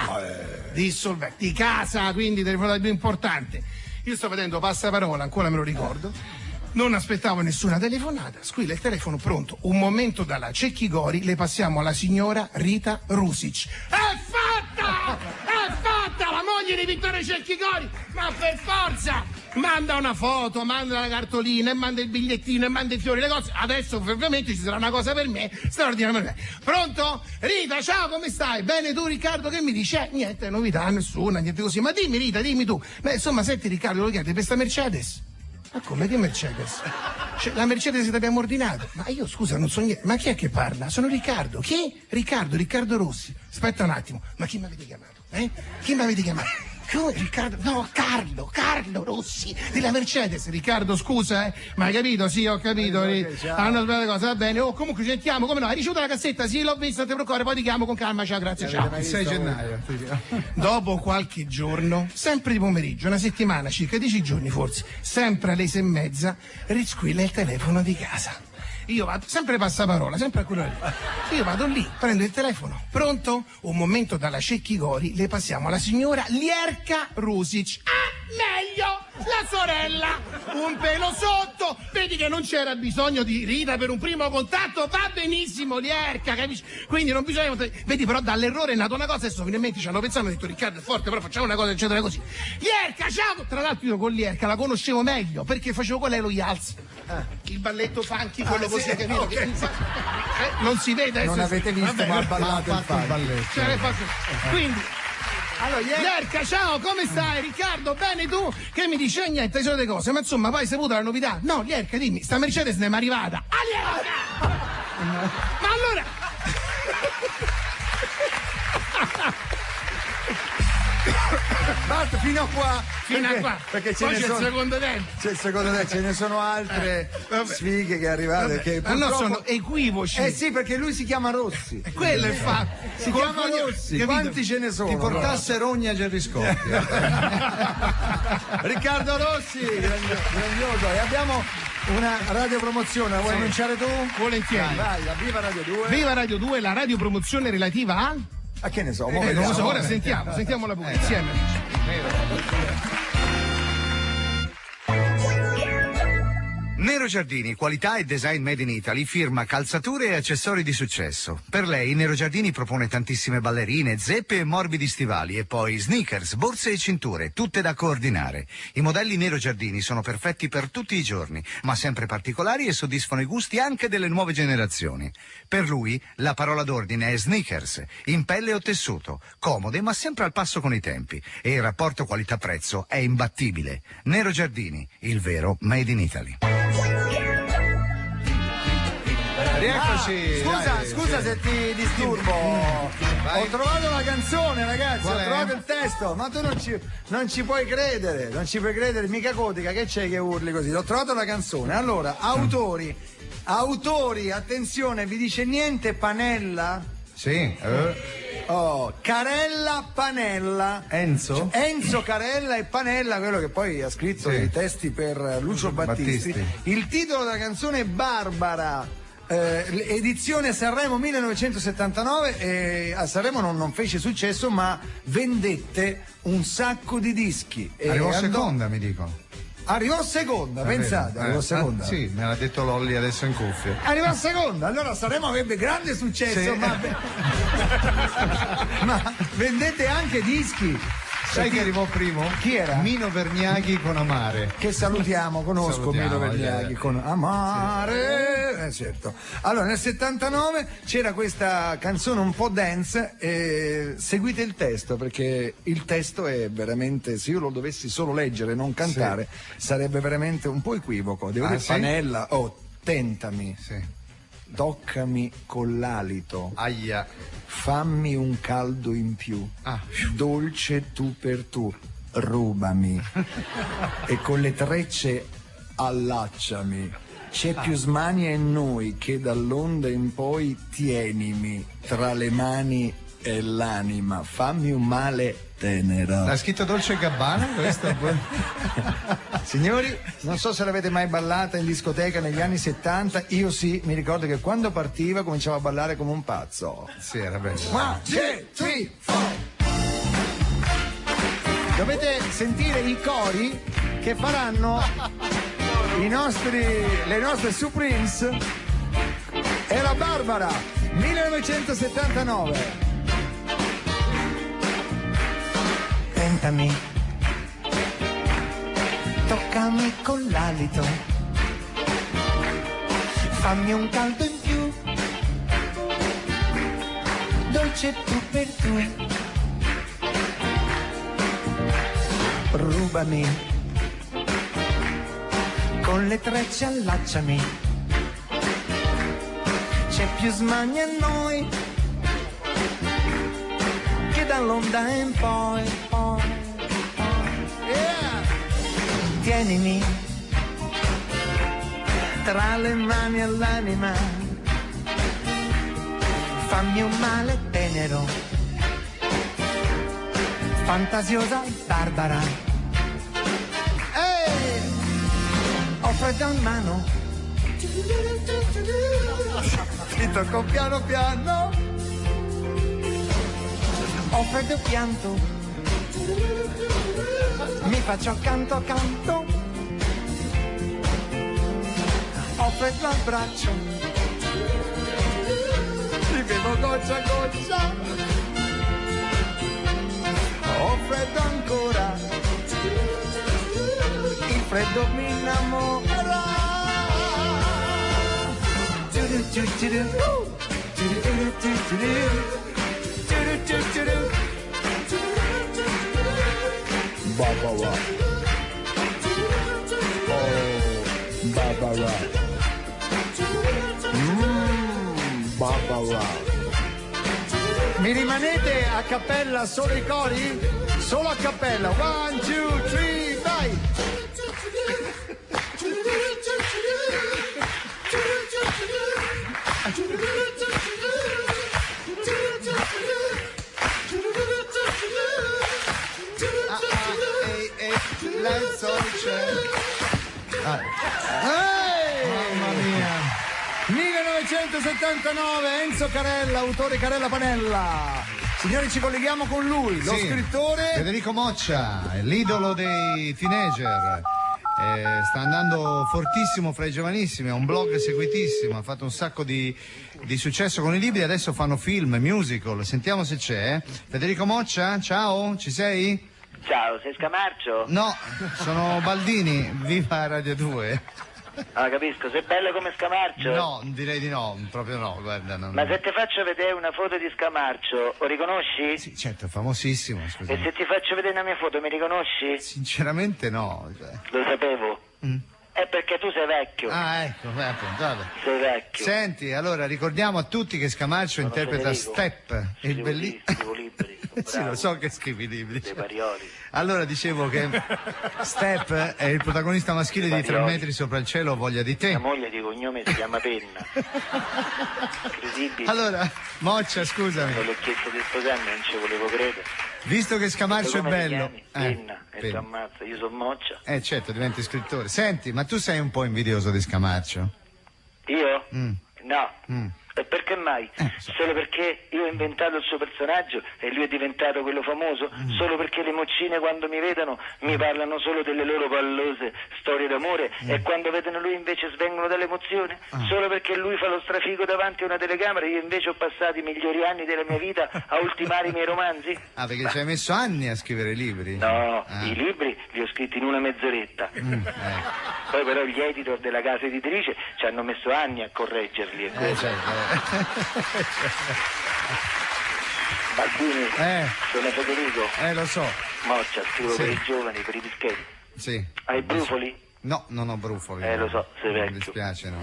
Di casa, quindi il telefono più importante. Io sto vedendo passaparola, ancora me lo ricordo. Non aspettavo nessuna telefonata, squilla il telefono, pronto. Un momento dalla Cecchi Gori le passiamo alla signora Rita Rusic. È fatta! È fatta! La moglie di Vittorio Cecchi Gori! Ma per forza! Manda una foto, manda la cartolina, e manda il bigliettino, e manda i fiori, le cose. Adesso ovviamente ci sarà una cosa per me, straordinaria per me. Pronto? Rita, ciao, come stai? Bene, tu Riccardo, che mi dici? Niente, novità, nessuna, niente così. Ma dimmi Rita, dimmi tu. Beh, insomma, senti Riccardo, lo chiedi per sta Mercedes? Ma come che Mercedes? Cioè, la Mercedes che abbiamo ordinato. Ma io scusa, non so niente. Ma chi è che parla? Sono Riccardo. Chi? Riccardo Rossi. Aspetta un attimo. Ma chi mi avete chiamato? Chi mi avete chiamato? Come Riccardo? No, Carlo Rossi della Mercedes. Riccardo, scusa, ma hai capito? Sì, ho capito. Hanno sbagliato cosa, va bene. Oh, comunque ci sentiamo, come no? Hai ricevuto la cassetta? Sì, l'ho vista, te preoccupare, poi ti chiamo con calma, ciao, grazie, ciao. Il 6 gennaio. Dopo qualche giorno, sempre di pomeriggio, una settimana, circa 10 giorni forse, sempre alle 6:30, risquilla il telefono di casa. Io vado, sempre passaparola, sempre a quello lì. Io vado lì, prendo il telefono. Pronto? Un momento dalla Cecchi Gori le passiamo alla signora Lierka Rusic. Meglio! La sorella! Un pelo sotto! Vedi che non c'era bisogno di Rita per un primo contatto? Va benissimo, Lierka, capisci? Quindi non bisogna... Vedi, però dall'errore è nata una cosa, adesso finalmente ci hanno pensato, hanno detto Riccardo è forte, però facciamo una cosa, eccetera, così. Lierka, ciao! Tra l'altro io con Lierka la conoscevo meglio, perché facevo con lei lo Yals. Il balletto funky, quello così, capito? Okay. Non si vede adesso. Non avete visto, ma ha ballato il balletto. Quindi... Allora, Lierka, ciao, come stai? Riccardo, bene tu? Che mi dici? Niente, sono delle cose, ma insomma, poi hai saputo la novità? No, Lierka, dimmi, sta Mercedes ne è arrivata. Lierka! Ma allora... Basta, fino a qua. Perché poi c'è il secondo tempo. C'è il secondo tempo, ce ne sono altre sfighe che arrivate. Che ma no, sono equivoci. Sì, perché lui si chiama Rossi. Quello è il fatto. Si chiama Rossi. Quanti ce ne sono? Ti portasse Rogna Gerriscotti. Riccardo Rossi, grandioso. E abbiamo una radiopromozione, vuoi annunciare tu? Volentieri. Vai, viva Radio 2. Viva Radio 2, la radiopromozione relativa a... A che ne so? Non lo so, ora sentiamola pure insieme. Nero Giardini, qualità e design made in Italy, firma calzature e accessori di successo. Per lei Nero Giardini propone tantissime ballerine, zeppe e morbidi stivali e poi sneakers, borse e cinture, tutte da coordinare. I modelli Nero Giardini sono perfetti per tutti i giorni, ma sempre particolari e soddisfano i gusti anche delle nuove generazioni. Per lui la parola d'ordine è sneakers, in pelle o tessuto, comode ma sempre al passo con i tempi, e il rapporto qualità-prezzo è imbattibile. Nero Giardini, il vero made in Italy. Rieccoci. Scusa se ti disturbo. Ho trovato la canzone, ragazzi. Ho trovato il testo. Ma tu non ci puoi credere. Non ci puoi credere. Mica Cotica, che c'è che urli così? Ho trovato la canzone. Allora, autori, attenzione, vi dice niente Panella? Sì. Carella Panella. Enzo Carella e Panella, quello che poi ha scritto i testi per Lucio Battisti. Il titolo della canzone è Barbara. Edizione Sanremo 1979, e a Sanremo non fece successo, ma vendette un sacco di dischi. Arrivò seconda, mi dicono. Arrivò seconda, pensate, arrivò seconda. Sì, me l'ha detto Lolli adesso in cuffia. Arrivò seconda, allora Sanremo avrebbe grande successo, ma vendete anche dischi. Sai chi arrivò primo? Chi era? Mino Vergnaghi con Amare. Che salutiamo, conosco Mino Vergnaghi con Amare. Certo. Allora, nel 79 c'era questa canzone un po' dance, seguite il testo, perché il testo è veramente, se io lo dovessi solo leggere e non cantare, sarebbe veramente un po' equivoco. Devo dire Panella, tentami. Sì. Toccami con l'alito. Aia. Fammi un caldo in più. Dolce tu per tu. Rubami. E con le trecce allacciami. C'è più smania in noi che dall'onda in poi tienimi tra le mani e l'anima. Fammi un male tenero. L'ha scritto Dolce & Gabbana questo? Signori, non so se l'avete mai ballata in discoteca negli anni 70, io sì, mi ricordo che quando partiva cominciavo a ballare come un pazzo. Sì, era bello. 1, 2, 3, 4. Dovete sentire i cori che faranno le nostre Supremes e la Barbara 1979. Tentami, toccami con l'alito, fammi un caldo in più, dolce tu per tu, rubami, con le trecce allacciami, c'è più smania in noi che dall'onda in poi. Tienimi tra le mani all'anima, fammi un male tenero, fantasiosa Barbara. Ho freddo in mano, ti tocco piano piano, ho freddo pianto, mi faccio accanto, ho freddo al braccio, ti bevo goccia a goccia, ho freddo ancora, il freddo mi innamora. Barbara. Barbara. Barbara. Mi rimanete a cappella solo i cori? Solo a cappella. 1, 2, 3, vai! Mamma mia, 1979, Enzo Carella, autore Carella Panella. Signori, ci colleghiamo con lui, lo scrittore Federico Moccia, l'idolo dei teenager. Sta andando fortissimo fra i giovanissimi, ha un blog seguitissimo, ha fatto un sacco di successo con i libri, adesso fanno film, musical. Sentiamo se c'è. Federico Moccia, ciao, ci sei? Ciao, sei Scamarcio? No, sono Baldini, viva Radio 2. Ah, capisco, sei bello come Scamarcio? No, direi di no, proprio no, guarda. Non... Ma se ti faccio vedere una foto di Scamarcio, lo riconosci? Sì, certo, è famosissimo, scusa. E se ti faccio vedere una mia foto, mi riconosci? Sinceramente no. Lo sapevo. È perché tu sei vecchio. Ah, ecco, appunto, vabbè. Sei vecchio. Senti, allora ricordiamo a tutti che Scamarcio interpreta Federico. Step, il bellissimo. Scrivo libri. Sì, lo so che scrivi libri. Dei Parioli. Allora dicevo che Step è il protagonista maschile di 3 metri sopra il cielo, voglia di te. La moglie di cognome si chiama Penna. Incredibile. Allora, Moccia, scusami. Non l'ho chiesto di sposarmi, non ci volevo credere. Visto che Scamarcio è Come ti bello. chiami? Penna. E tu ammazza, io sono Moccia. Certo, diventi scrittore. Senti, ma tu sei un po' invidioso di Scamarcio? Io? No. E perché mai? So. Solo perché io ho inventato il suo personaggio e lui è diventato quello famoso? Solo perché le moccine quando mi vedono mi parlano solo delle loro pallose storie d'amore e quando vedono lui invece svengono dall'emozione? Solo perché lui fa lo strafigo davanti a una telecamera e io invece ho passato i migliori anni della mia vita a ultimare i miei romanzi? Ah, perché ci hai messo anni a scrivere libri? No, i libri li ho scritti in una mezz'oretta. Poi però gli editor della casa editrice ci hanno messo anni a correggerli. Baldini, sono Federico. Lo so. Moccia, scrivo per i giovani, per i dischetti. Sì. Hai brufoli? No, non ho brufoli. Lo so, sei vecchio. Mi dispiace, no.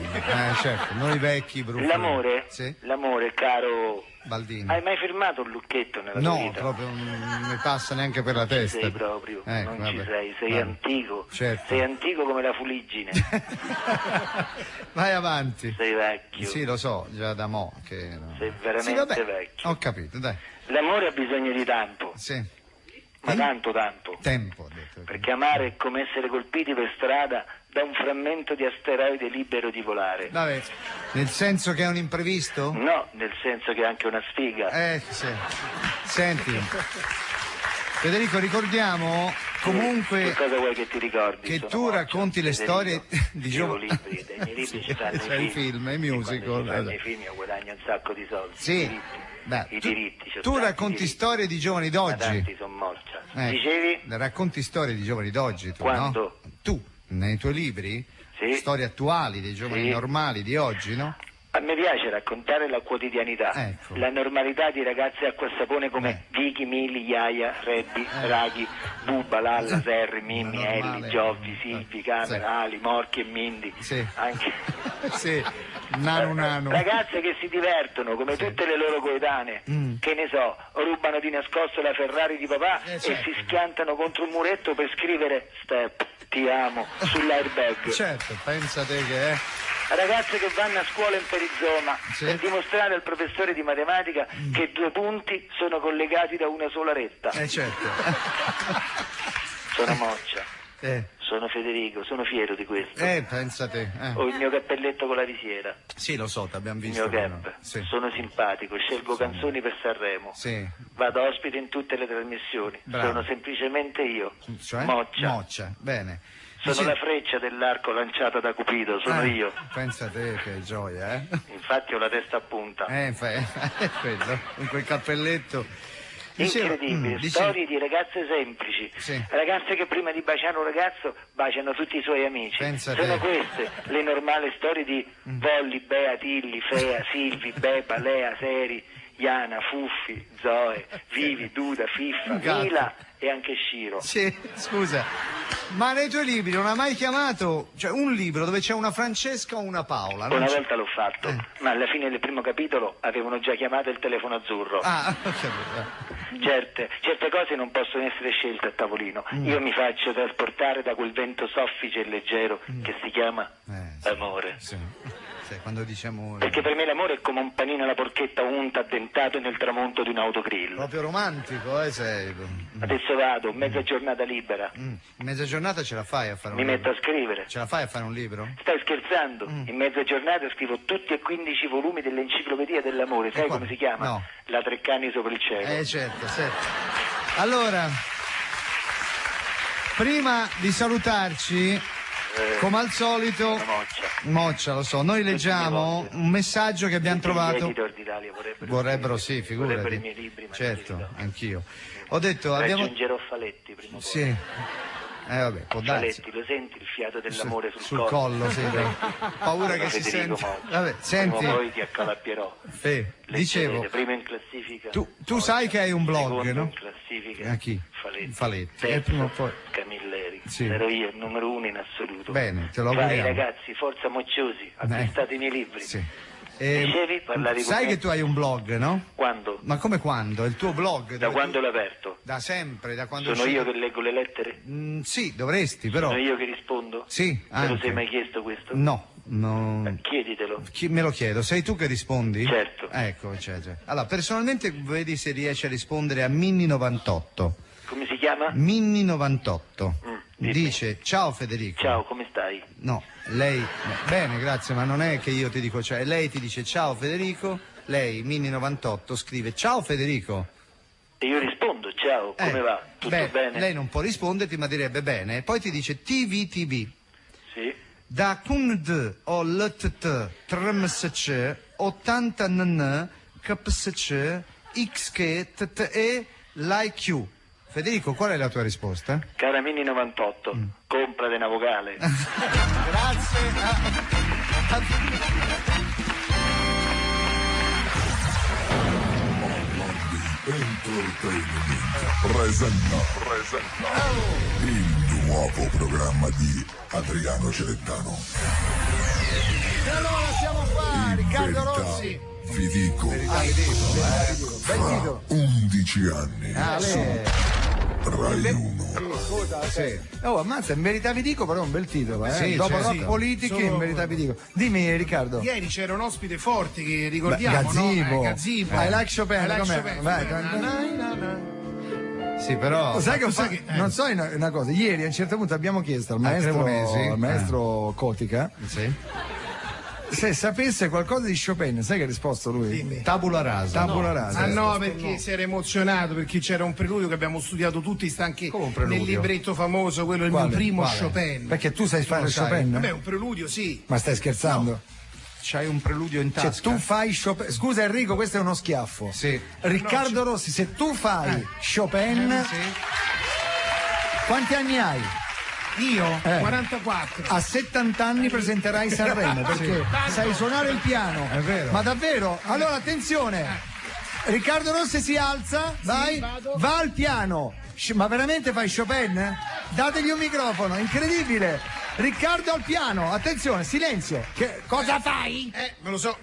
Certo, noi vecchi brufoli. L'amore? Sì. L'amore, caro Baldini. Hai mai firmato un lucchetto nella tua vita? No, proprio non mi passa neanche per la testa. Sei proprio, non vabbè. ci sei antico. Certo. Sei antico come la fuliggine. Vai avanti. Sei vecchio. Sì, lo so, già da mo' che... Sei veramente vecchio. Ho capito, dai. L'amore ha bisogno di tempo. Sì. Ma tanto. Tempo, ho detto. Perché amare è come essere colpiti per strada da un frammento di asteroide libero di volare. Vabbè, nel senso che è un imprevisto? No, nel senso che è anche una sfiga. Sì. Senti, Federico, ricordiamo comunque che cosa vuoi che ti ricordi? Che tu racconti le storie di giovani. Libri, dai miei libri ci stanno i film, i musical. Nei film io guadagno un sacco di soldi. Sì. I diritti. Tu racconti storie di giovani d'oggi. Tanti sono Moccia. Dicevi? Racconti storie di giovani d'oggi, tu, quando? No? Tu, nei tuoi libri? Sì. Storie attuali dei giovani normali di oggi, no? A me piace raccontare la quotidianità, la normalità di ragazze acqua e sapone come Vicky, Mili, Iaia, Rebbi, Raghi, Bubba, Lalla, Serri, Mimmi, Elli, Giovvi, Silvi, Camera, Ali, Morchi e Mindi. Anche... Nano. Ragazze che si divertono come tutte le loro coetanee, che ne so, rubano di nascosto la Ferrari di papà e si schiantano contro un muretto per scrivere Step, ti amo, sull'airbag. Certo, pensa te che è. Ragazze che vanno a scuola in perizoma per dimostrare al professore di matematica che 2 punti sono collegati da una sola retta. Certo. Sono Moccia. Sono Federico, sono fiero di questo. Pensa te. Ho il mio cappelletto con la visiera. Sì, lo so, t'abbiamo visto. Il mio cap. Sono simpatico, scelgo canzoni per Sanremo. Sì. Vado ospite in tutte le trasmissioni. Bravo. Sono semplicemente io. Cioè? Moccia. Bene. Sono la freccia dell'arco lanciata da Cupido, sono io. Pensa te che gioia, Infatti ho la testa a punta. È quello, con quel cappelletto. Incredibile, storie di ragazze semplici, ragazze che prima di baciare un ragazzo baciano tutti i suoi amici. Sono queste le normali storie di Volli, Bea, Tilli, Fea, Silvi, Beba, Lea, Seri, Iana, Fuffi, Zoe, Vivi, Duda, Fiffa, Mila e anche Sciro. Sì, scusa, ma nei tuoi libri non ha mai chiamato, cioè un libro dove c'è una Francesca o una Paola? Una volta l'ho fatto, ma alla fine del primo capitolo avevano già chiamato il telefono azzurro. Certe cose non possono essere scelte a tavolino. Io mi faccio trasportare da quel vento soffice e leggero che si chiama amore. Quando dice amore. Perché per me l'amore è come un panino alla porchetta unta addentato nel tramonto di un autogrill. Proprio romantico, sei. Adesso vado, mezza giornata libera. Mezza giornata ce la fai a fare un libro? Mi metto a scrivere. Ce la fai a fare un libro? Stai scherzando? In mezza giornata scrivo tutti e 15 volumi dell'enciclopedia dell'amore. Sai come si chiama? No. La Treccani sopra il cielo. Certo. Allora, prima di salutarci, come al solito, Moccia, lo so, noi leggiamo un messaggio che abbiamo trovato. Gli editor d'Italia vorrebbero, sì, figurati. Vorrebbero i miei libri, ma certo, anch'io. Ho detto, raggiungerò Faletti prima o poi. Sì. Vabbè, può darsi. Faletti, lo senti il fiato dell'amore sul collo? Sì, paura che si senti. Vabbè, senti. Prima o poi ti accalappierò. Dicevo, primo in classifica. Tu sai che hai un blog, no? In classifica. A chi? Faletti. E prima o poi Camilleri. Sì. Ero io il numero 1 in assoluto. piaciuto. Bene, te lo Vai auguriamo. ragazzi, forza mocciosi, acquistate i miei libri. Sì. Dicevi, parlavi con sai me? che tu hai un blog, no? Quando? Ma come quando? Il tuo blog? Da quando l'hai aperto? Da sempre, da quando Sono io che leggo le lettere? Sì, dovresti, però. Sono io che rispondo? Sì, Te lo anche. sei mai chiesto questo? No. Chieditelo. Me lo chiedo, sei tu che rispondi? Certo. Ecco, cioè. Allora, personalmente vedi se riesci a rispondere a Minni98. Come si chiama? Minni98. Dice: ciao Federico. Ciao, come stai? No, lei. Bene, grazie, ma non è che io ti dico, cioè, lei ti dice ciao Federico, lei, Minni98, scrive ciao Federico. E io rispondo, ciao, come va? Tutto bene? Lei non può risponderti, ma direbbe bene. Poi ti dice TVTV. Sì. Da kund o LTT trmsc 80 nn kpsc xk tte l'IQ. Federico, qual è la tua risposta? Cara Minni98, comprate una vocale. Grazie. Presenta il nuovo programma di Adriano Celentano. E allora siamo qua, Riccardo Verità, Rossi. vi dico, fra 11 anni su Rai 1. Scusa, oh, ammazza, in verità vi dico, però è un bel titolo, Sì, dopo cioè, rock sì. politiche, in verità vi dico. Dimmi, Riccardo. Ieri c'era un ospite forte che ricordiamo, Gazzibo. no? Gazzibo. I like Chopin, I like com'è? Chopin. Vai, Sì, però. Sai che non so una cosa, ieri a un certo punto abbiamo chiesto al maestro Cotica se sapesse qualcosa di Chopin. Sai che ha risposto lui? Dimmi. Tabula rasa. Tabula rasa. Ah no, perché si era emozionato, perché c'era un preludio che abbiamo studiato tutti, sta anche Come un preludio? nel libretto famoso, quello il mio primo Quale? Chopin. Perché tu sai fare lo sai? Chopin? Vabbè, un preludio, sì. Ma stai scherzando? C'hai un preludio in tasca. Cioè tu fai Chopin. Scusa Enrico, questo è uno schiaffo. Sì. Riccardo Rossi, se tu fai Chopin, quanti anni hai? Io? 44. A 70 anni presenterai Sanremo perché sai suonare il piano. È vero. Ma davvero? Allora attenzione. Riccardo Rossi si alza, vai, vado. va al piano. Ma veramente fai Chopin? Dategli un microfono, incredibile. Riccardo al piano, attenzione, silenzio. Cosa fai? Me lo so.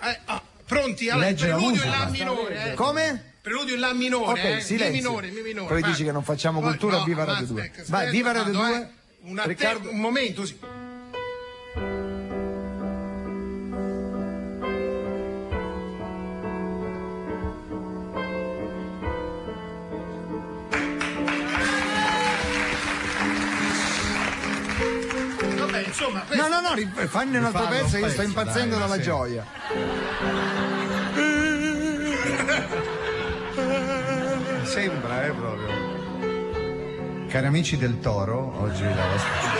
Pronti? Allora, il Legge la preludio in musica. La minore. Come? Preludio in La minore. Ok, silenzio. Mi minore. Poi vai. dici che non facciamo Poi, cultura, no, viva ma Radio 2. aspetta, Vai, viva Radio vado, 2. Un momento, sì. Vabbè, insomma, questo... No, fanne un altro pezzo, io sto impazzendo dai, dalla sì. gioia. Sembra, proprio. Cari amici del Toro, oggi la vostra.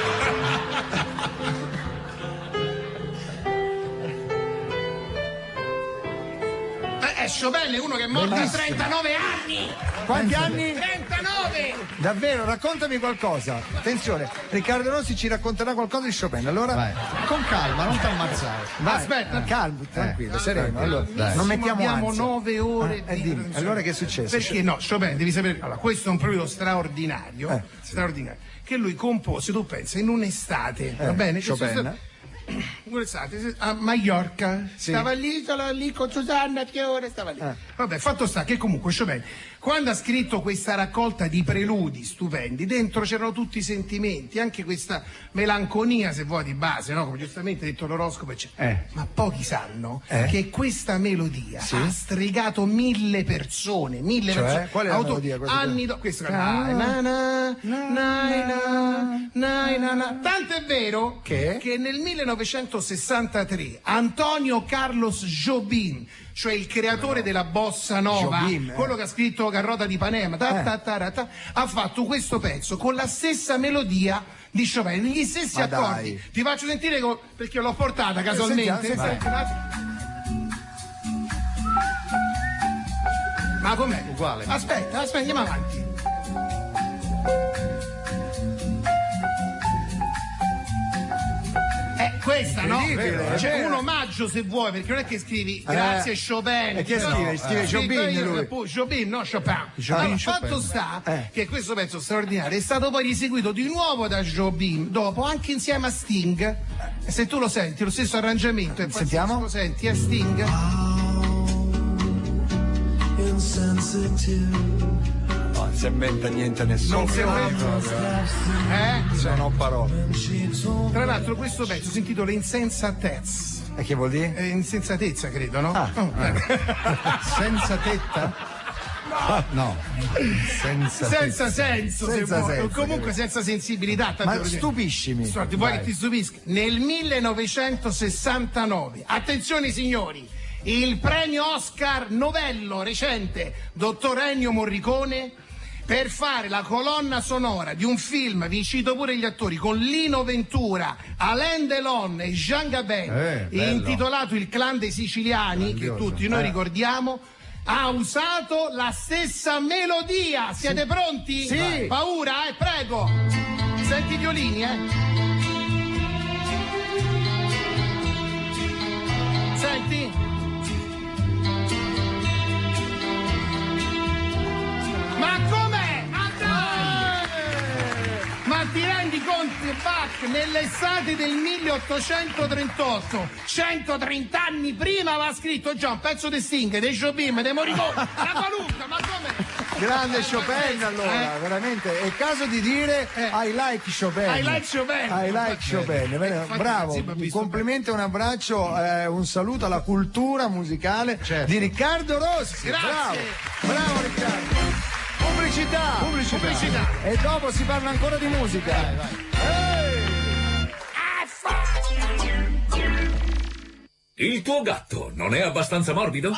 Chopin è uno che è morto a 39 anni! Quanti anni? 39! Davvero, raccontami qualcosa. Attenzione, Riccardo Rossi ci racconterà qualcosa di Chopin. Allora, Vai. Con calma, non ti ammazzare. vai, Aspetta. calmo, tranquillo, sereno. Allora, Dai. non mettiamo Abbiamo ansia. 9 ore di Dimmi, tensione. allora che è successo? Perché no, Chopin, devi sapere, allora, questo è un preludio straordinario, straordinario, che lui compose, tu pensa, in un'estate, va bene? Chopin. Un'estate, a Maiorca, stava lì con Susanna Fiore, stava lì. Vabbè, fatto sta che comunque Chopin, quando ha scritto questa raccolta di preludi stupendi, dentro c'erano tutti i sentimenti, anche questa melanconia, se vuoi, di base, no? Come giustamente ha detto l'oroscopo, eccetera. Ma pochi sanno che questa melodia ha stregato 1000 persone, 1000 Cioè? persone. Qual è la melodia? Anni dopo, questo tanto è vero che nel 1963 Antonio Carlos Jobim, cioè il creatore della bossa nova, Jobim, quello che ha scritto Carrota di Panema, ha fatto questo pezzo con la stessa melodia di Chopin, gli stessi Ma accordi. dai. Ti faccio sentire perché l'ho portata casualmente. Sentiamo. Ma com'è? Uguale. Aspetta, andiamo avanti. questa, no? C'è un omaggio se vuoi, perché non è che scrivi grazie Chopin. E che scrive? Scrive Jobim lui. Jobim, no Chopin. Allora, fatto sta che questo pezzo straordinario è stato poi riseguito di nuovo da Jobim, dopo anche insieme a Sting. E se tu lo senti, lo stesso arrangiamento, sentiamo? Lo senti, è Sting. Non si inventa niente nessuno. Non si inventa. Non ho parole. Tra l'altro questo pezzo si intitola Insensatezza. E che vuol dire? Insensatezza, credo, no? Senza tetta? No. Senza senso, comunque senza sensibilità. Ma stupiscimi. Vuoi che ti stupisca? Nel 1969, attenzione signori, il premio Oscar novello recente, dottor Ennio Morricone, per fare la colonna sonora di un film, vi cito pure gli attori, con Lino Ventura, Alain Delon e Jean Gabin, intitolato Il clan dei siciliani, che tutti noi ricordiamo, ha usato la stessa melodia. Siete pronti? Sì. Vai. Paura? Prego. Senti i violini, Senti? Ma com'è? Ma ti rendi conto, Bach, nell'estate del 1838, 130 anni prima, aveva scritto già un pezzo di Sting, dei Jobim, dei Morricone, la qualunque, ma com'è? Grande Chopin, allora, veramente. È caso di dire I like Chopin. I like Chopin. I like Chopin. Bravo, un complimento, un abbraccio, un saluto alla cultura musicale di Riccardo Rossi. Grazie. Bravo Riccardo. Pubblicità. E dopo si parla ancora di musica. Vai. Il tuo gatto non è abbastanza morbido?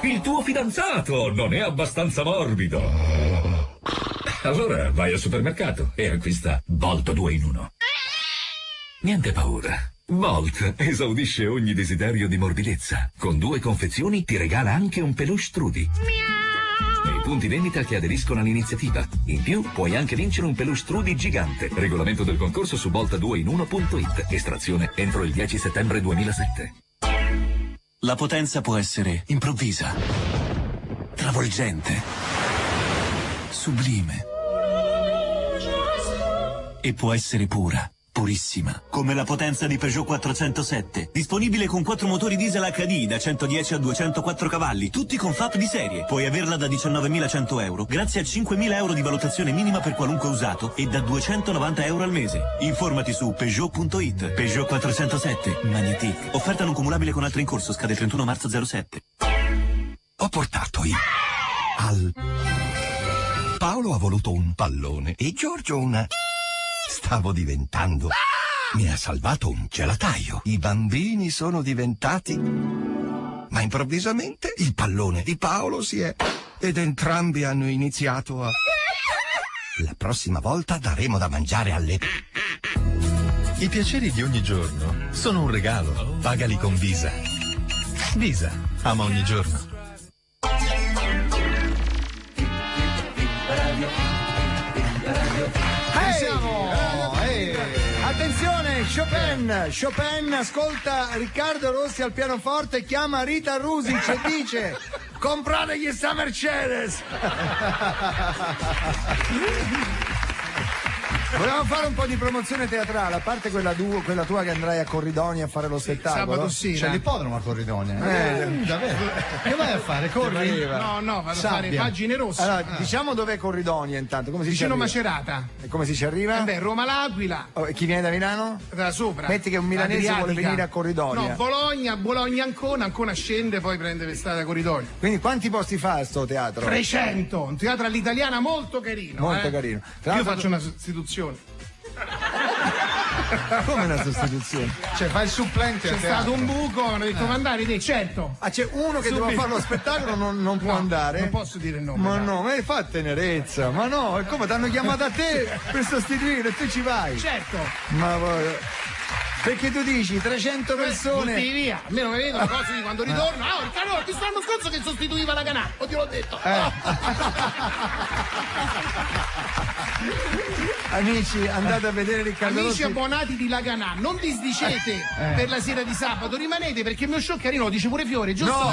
Il tuo fidanzato non è abbastanza morbido? Allora vai al supermercato e acquista Volt 2 in 1. Niente paura. Volt esaudisce ogni desiderio di morbidezza. Con 2 confezioni ti regala anche un peluche Trudy. E i punti vendita che aderiscono all'iniziativa. In più puoi anche vincere un peluche Trudy gigante. Regolamento del concorso su volt2in1.it. Estrazione entro il 10 settembre 2007. La potenza può essere improvvisa, travolgente, sublime e può essere pura, purissima, come la potenza di Peugeot 407, disponibile con 4 motori diesel HD da 110 a 204 cavalli, tutti con FAP di serie. Puoi averla da 19.100 euro, grazie a 5.000 euro di valutazione minima per qualunque usato e da 290 euro al mese. Informati su Peugeot.it. Peugeot 407 Magnetic. Offerta non cumulabile con altri in corso, scade il 31 marzo 07. Ho portato Paolo ha voluto un pallone e Giorgio una... Stavo diventando... Mi ha salvato un gelataio. I bambini sono diventati... Ma improvvisamente il pallone di Paolo si è... Ed entrambi hanno iniziato a... La prossima volta daremo da mangiare alle... I piaceri di ogni giorno sono un regalo. Pagali con Visa. Visa. Ama ogni giorno. Attenzione, Chopin ascolta Riccardo Rossi al pianoforte, chiama Rita Rusic e dice: comprategli sta Mercedes. Volevamo fare un po' di promozione teatrale, a parte quella tua che andrai a Corridonia a fare lo spettacolo. Sabato sera. C'è l'ippodromo a Corridonia. Davvero? Che vai a fare? Corri? No, vado a fare pagine rosse. Allora, diciamo dov'è Corridonia intanto. Come si vicino ci Macerata. E come si ci arriva? Roma L'Aquila. E chi viene da Milano? Da sopra. Metti che un milanese vuole venire a Corridonia. No, Bologna, Ancona scende, poi prende per strada Corridonia. Quindi quanti posti fa sto teatro? 300, un teatro all'italiana molto carino. Molto carino. Io faccio una sostituzione. Come una sostituzione? Cioè fa il supplente. C'è stato un buco, hanno detto mandare te, certo. C'è uno che doveva fare lo spettacolo, non può andare. Non posso dire il nome. Ma no, ma fa tenerezza. Ma no, è come ti hanno chiamato a te per sostituire e tu ci vai. Certo. Ma Perché tu dici 300 persone. Butti via, almeno mi vedo le cose di quando ritorno. Ah, Riccardo, ho visto l'anno scorso che sostituiva la Ganà. Oddio, l'ho detto. Amici, andate a vedere Riccardo Amici Rossi. abbonati di Laganà, non disdicete per la sera di sabato, rimanete perché il mio show carino lo dice pure Fiore, giusto? No,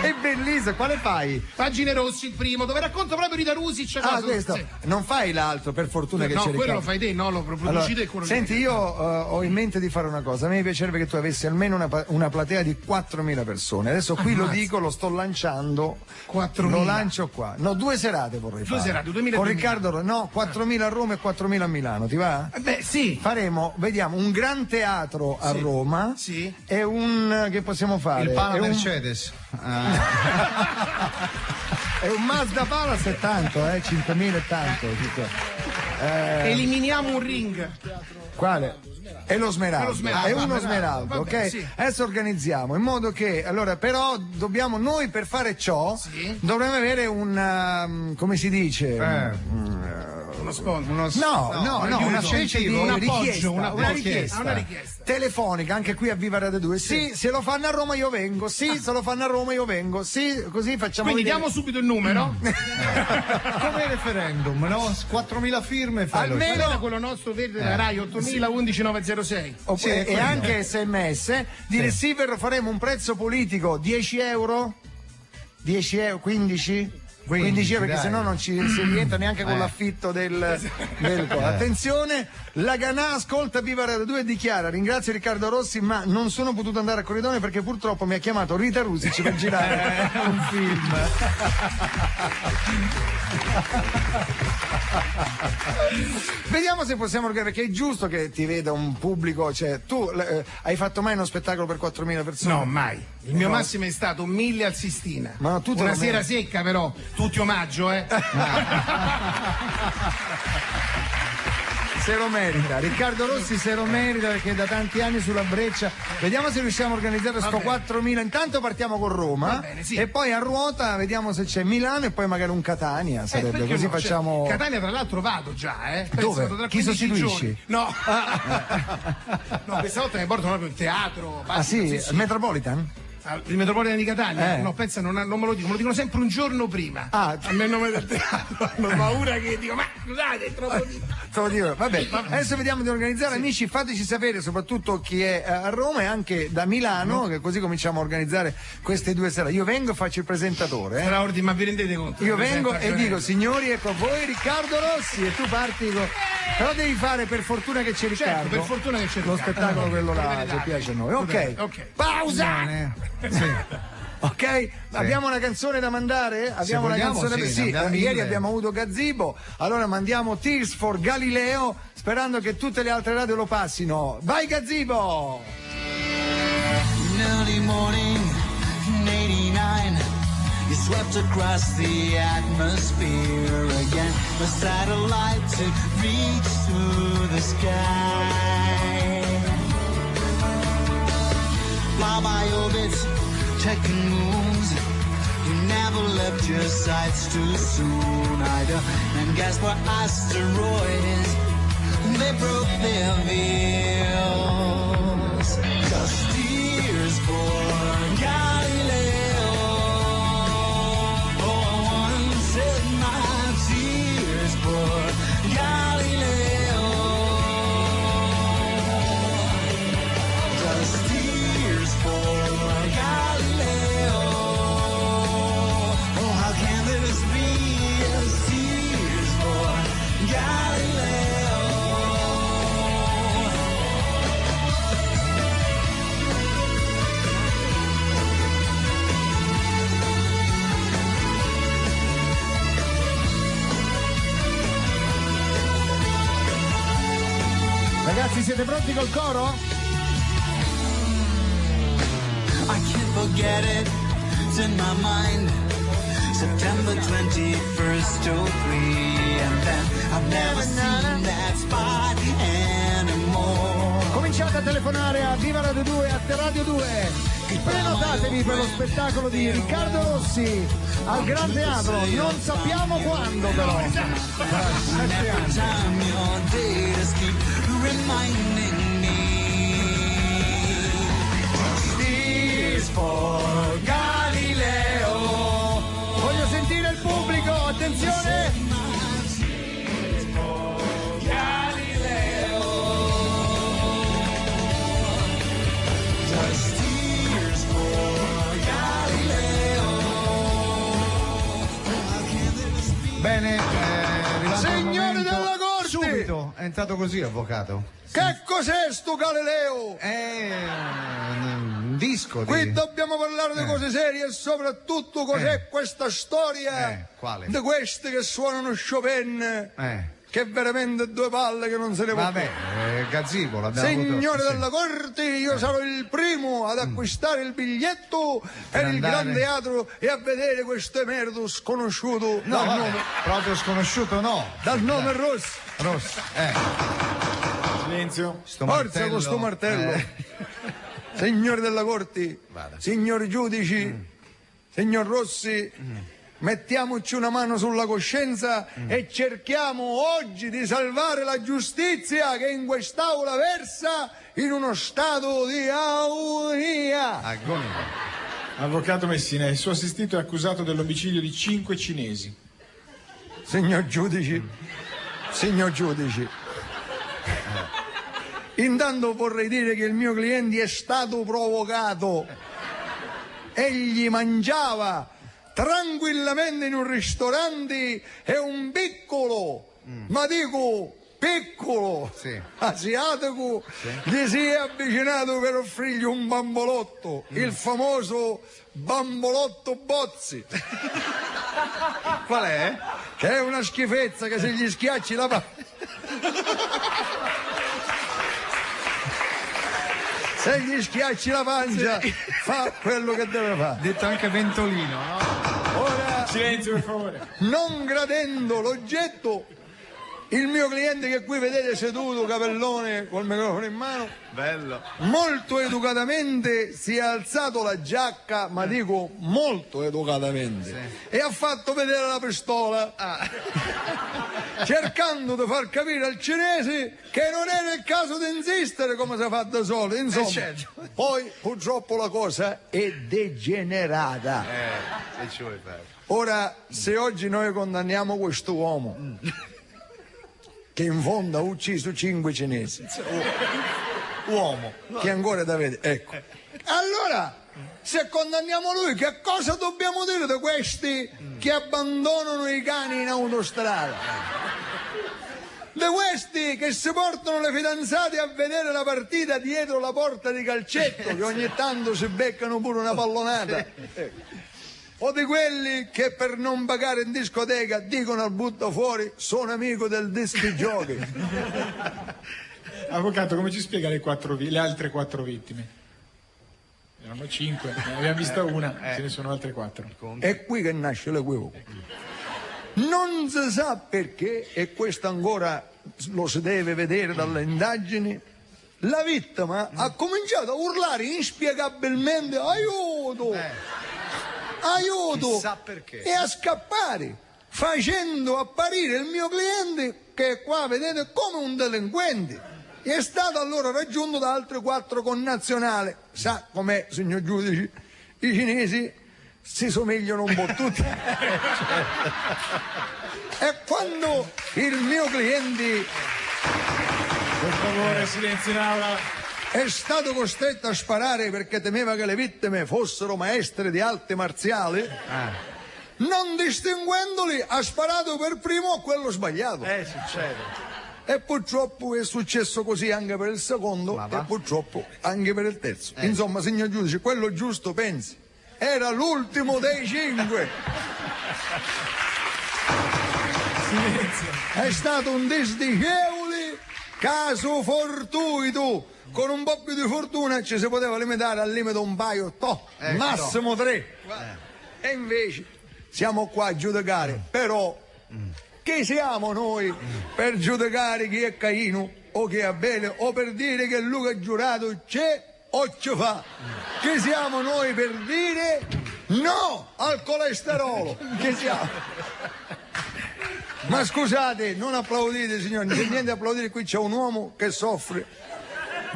è bellissimo, quale fai? Pagine Rossi il primo, dove racconto proprio Rita Rusic. Questo. Sì. Non fai l'altro, per fortuna che no, c'è quello Riccardo. lo fai te, no, lo produci Allora, te. senti, io ho in mente di fare una cosa. A me piacerebbe che tu avessi almeno una platea di 4.000 persone. Adesso qui lo dico, lo sto lanciando. 4.000. Lo lancio qua. No, 2 serate vorrei fare. 2 serate, 2.000. Con Riccardo, no, 4.000 a Roma e 4.000 a Milano, ti va? Beh, sì. Faremo, vediamo, un gran teatro a Roma. Sì. E un, che possiamo fare? Il Pala È un- Mercedes. È un Mazda Palace è tanto, 5.000 è tanto. Eliminiamo un ring. Quale? È lo Smeraldo. È lo Smeraldo. È uno Smeraldo, Vabbè, ok? sì. Adesso organizziamo in modo che, allora, però dobbiamo, noi per fare ciò, dovremmo avere un, come si dice? Uno sponsor. Una specie di un richiesta, appoggio, una richiesta telefonica anche qui a Viva Radio 2. Sì, se lo fanno a Roma io vengo. Sì, se lo fanno a Roma io vengo. Sì, così facciamo Quindi vedere. diamo subito il numero. Come il referendum, no? 4.000 firme. Almeno quello nostro verde della Rai 8.011.906. E anche SMS di receiver faremo un prezzo politico 10 euro 15 euro, perché sennò non ci si rientra neanche con l'affitto del attenzione, la Ganà ascolta Viva Radio 2 e dichiara: ringrazio Riccardo Rossi ma non sono potuto andare a Corridone perché purtroppo mi ha chiamato Rita Rusic per girare un film. Vediamo se possiamo organizzare, perché è giusto che ti veda un pubblico, cioè tu hai fatto mai uno spettacolo per 4.000 persone? No, mai. Il mio massimo è stato 1.000 al Sistina. Ma no, tu te una lo sera meriti. secca però, tutti omaggio, Se lo merita, Riccardo Rossi se lo merita perché è da tanti anni sulla breccia. Vediamo se riusciamo a organizzare sto 4.000. Intanto partiamo con Roma. bene, sì. E poi a ruota vediamo se c'è Milano e poi magari un Catania sarebbe, perché così no? facciamo. Catania tra l'altro vado già, Dove? Penso tra Chi 15 sostituisci? giorni. No. No, questa volta mi portano proprio in teatro. Ah sì? Il Metropolitan? Il Metropolitan di Catania? Eh. No, pensa, non me lo dicono sempre un giorno prima. Ah. A me il nome del teatro. Hanno paura che dico, ma scusate, è troppo di... Te lo dico. Vabbè, adesso vediamo di organizzare. Amici, fateci sapere soprattutto chi è a Roma e anche da Milano, che così cominciamo a organizzare queste 2 serate. Io vengo e faccio il presentatore. Ma vi rendete conto? Io vengo e dico: signori, ecco a voi Riccardo Rossi, e tu parti con... Però devi fare per fortuna che c'è Riccardo. Certo, per fortuna che c'è lo Riccardo. spettacolo quello là Verità. che piace a noi. Ok. Pausa! Ok, abbiamo una canzone da mandare? Abbiamo una vogliamo, canzone sì, ne abbiamo ieri 1000. abbiamo avuto Gazzibo, allora mandiamo Tears for Galileo, sperando che tutte le altre radio lo passino. Vai Gazzibo! Early morning in 89, you swept across the atmosphere again. A satellite to reach through the sky. Fly by orbits, checking moons. You never left your sights too soon either. And guess what? Asteroids, they broke their veils. Just tears for Galileo. Oh, I once said my tears for Galileo. Just tears for Galileo. Oh, how can this be? Just tears for Galileo. Ragazzi, siete pronti col coro? I can't forget it, it's in my mind. September 21st, 03, and then I've never seen that spot anymore. Cominciate a telefonare a Viva Radio 2 e a Te Radio 2. Prenotatevi per lo spettacolo di Riccardo Rossi al Gran Teatro, non sappiamo quando però. Every time your days keep reminding me Cheers for Galileo. Voglio sentire il pubblico, attenzione. Bene, signori della corte! Subito, è entrato così, avvocato. Che cos'è sto Galileo? Un disco. Qui dobbiamo parlare di cose serie e soprattutto cos'è questa storia quale? di questi che suonano Chopin. Che è veramente due palle che non se ne può. Vabbè, Gazzibo l'abbiamo Signore della corte, io sarò il primo ad acquistare il biglietto per il Gran Teatro e a vedere questo emerito sconosciuto dal nome. Proprio sconosciuto no. Dal nome Rossi. Rossi, Silenzio. Sto Forza martello. con sto martello. Signori della corte, signori giudici, signor Rossi. Mettiamoci una mano sulla coscienza e cerchiamo oggi di salvare la giustizia che in quest'aula versa in uno stato di agonia. Avvocato Messina, il suo assistito è accusato dell'omicidio di 5 cinesi. Signor giudici, intanto vorrei dire che il mio cliente è stato provocato. Egli mangiava tranquillamente in un ristorante e un piccolo, ma dico piccolo, asiatico, gli si è avvicinato per offrirgli un bambolotto, il famoso bambolotto Bozzi. Qual è? Che è una schifezza che se gli schiacci la se gli schiacci la pancia fa quello che deve fare. Detto anche ventolino, no? Ora, silenzio per favore. Non gradendo l'oggetto, il mio cliente che qui vedete seduto, capellone col microfono in mano, bello, molto educatamente si è alzato la giacca, ma dico molto educatamente, e ha fatto vedere la pistola, cercando di far capire al cinese che non era il caso di insistere come si fa da solo, insomma. Poi purtroppo la cosa è degenerata. Che ci vuoi fare? Ora, se oggi noi condanniamo questo uomo che in fondo ha ucciso 5 cinesi, uomo che ancora da vedere, ecco, allora se condanniamo lui, che cosa dobbiamo dire di questi che abbandonano i cani in autostrada? Di questi che si portano le fidanzate a vedere la partita dietro la porta di calcetto, che ogni tanto si beccano pure una pallonata? O di quelli che per non pagare in discoteca dicono al buttafuori sono amico del dischi giochi. Avvocato, come ci spiega le altre 4 vittime? Erano 5, ne abbiamo vista una, ce ne sono altre 4. È qui che nasce l'equivoco. Non si sa perché, e questo ancora lo si deve vedere dalle indagini, la vittima ha cominciato a urlare inspiegabilmente aiuto, aiuto, chissà perché, e a scappare, facendo apparire il mio cliente, che qua vedete, come un delinquente. E è stato allora raggiunto da altri 4 connazionali. Sa com'è, signor giudice? I cinesi si somigliano un po' tutti. E quando il mio cliente, per favore, silenzio in aula, è stato costretto a sparare perché temeva che le vittime fossero maestre di arti marziali, non distinguendoli ha sparato per primo a quello sbagliato. Succede. E purtroppo è successo così anche per il secondo e purtroppo anche per il terzo. Insomma, signor giudice, quello giusto, pensi, era l'ultimo dei 5. silenzio. È stato un disdicevole caso fortuito. Con un po' più di fortuna ci si poteva limitare al limite un paio, massimo 3. E invece siamo qua a giudicare. Però chi siamo noi per giudicare chi è Caino o chi è Abele, o per dire che Luca Giurato c'è o ci fa? Chi siamo noi per dire no al colesterolo? Chi siamo? Ma scusate, non applaudite, signori, non c'è niente da applaudire, qui c'è un uomo che soffre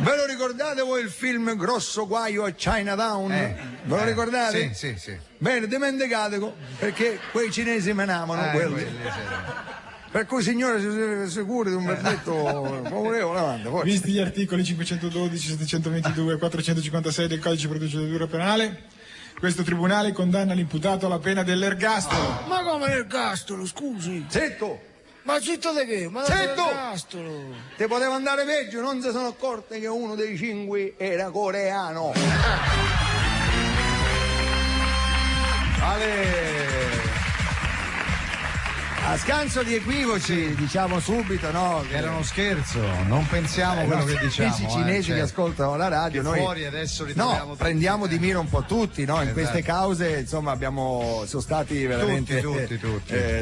Ve lo ricordate voi il film Grosso Guaio a Chinatown? Ve lo ricordate? Sì, sì, sì. Bene, dimenticatelo, perché quei cinesi menavano quelli. Per cui signore, siete sicuri di un verdetto favorevole? Avanti, forza. Visti gli articoli 512, 722 e 456 del codice di procedura penale, questo tribunale condanna l'imputato alla pena dell'ergastolo. Ma come l'ergastolo, scusi? Zitto! Ma zitto di che? Ma l'ergastolo! Te poteva andare peggio, non si sono accorti che uno dei 5 era coreano. A scanso di equivoci, diciamo subito, no? Che era uno scherzo, non pensiamo quello che diciamo. I cinesi che ascoltano la radio, noi fuori adesso li troviamo prendiamo di mira un po' tutti, no? In queste cause, insomma, sono stati veramente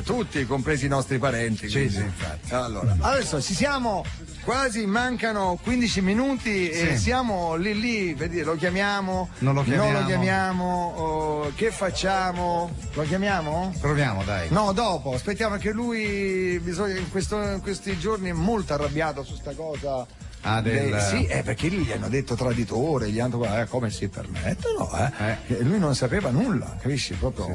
tutti, compresi i nostri parenti. Sì, infatti. Allora, adesso ci siamo quasi, mancano 15 minuti e siamo lì, vedi, lo chiamiamo? Non lo chiamiamo? Che facciamo? Lo chiamiamo? Proviamo, dai. No, dopo, aspettiamo che lui in questi giorni è molto arrabbiato su sta cosa. Sì, perché gli hanno detto traditore, gli hanno come si permette, no? Lui non sapeva nulla, capisci? Proprio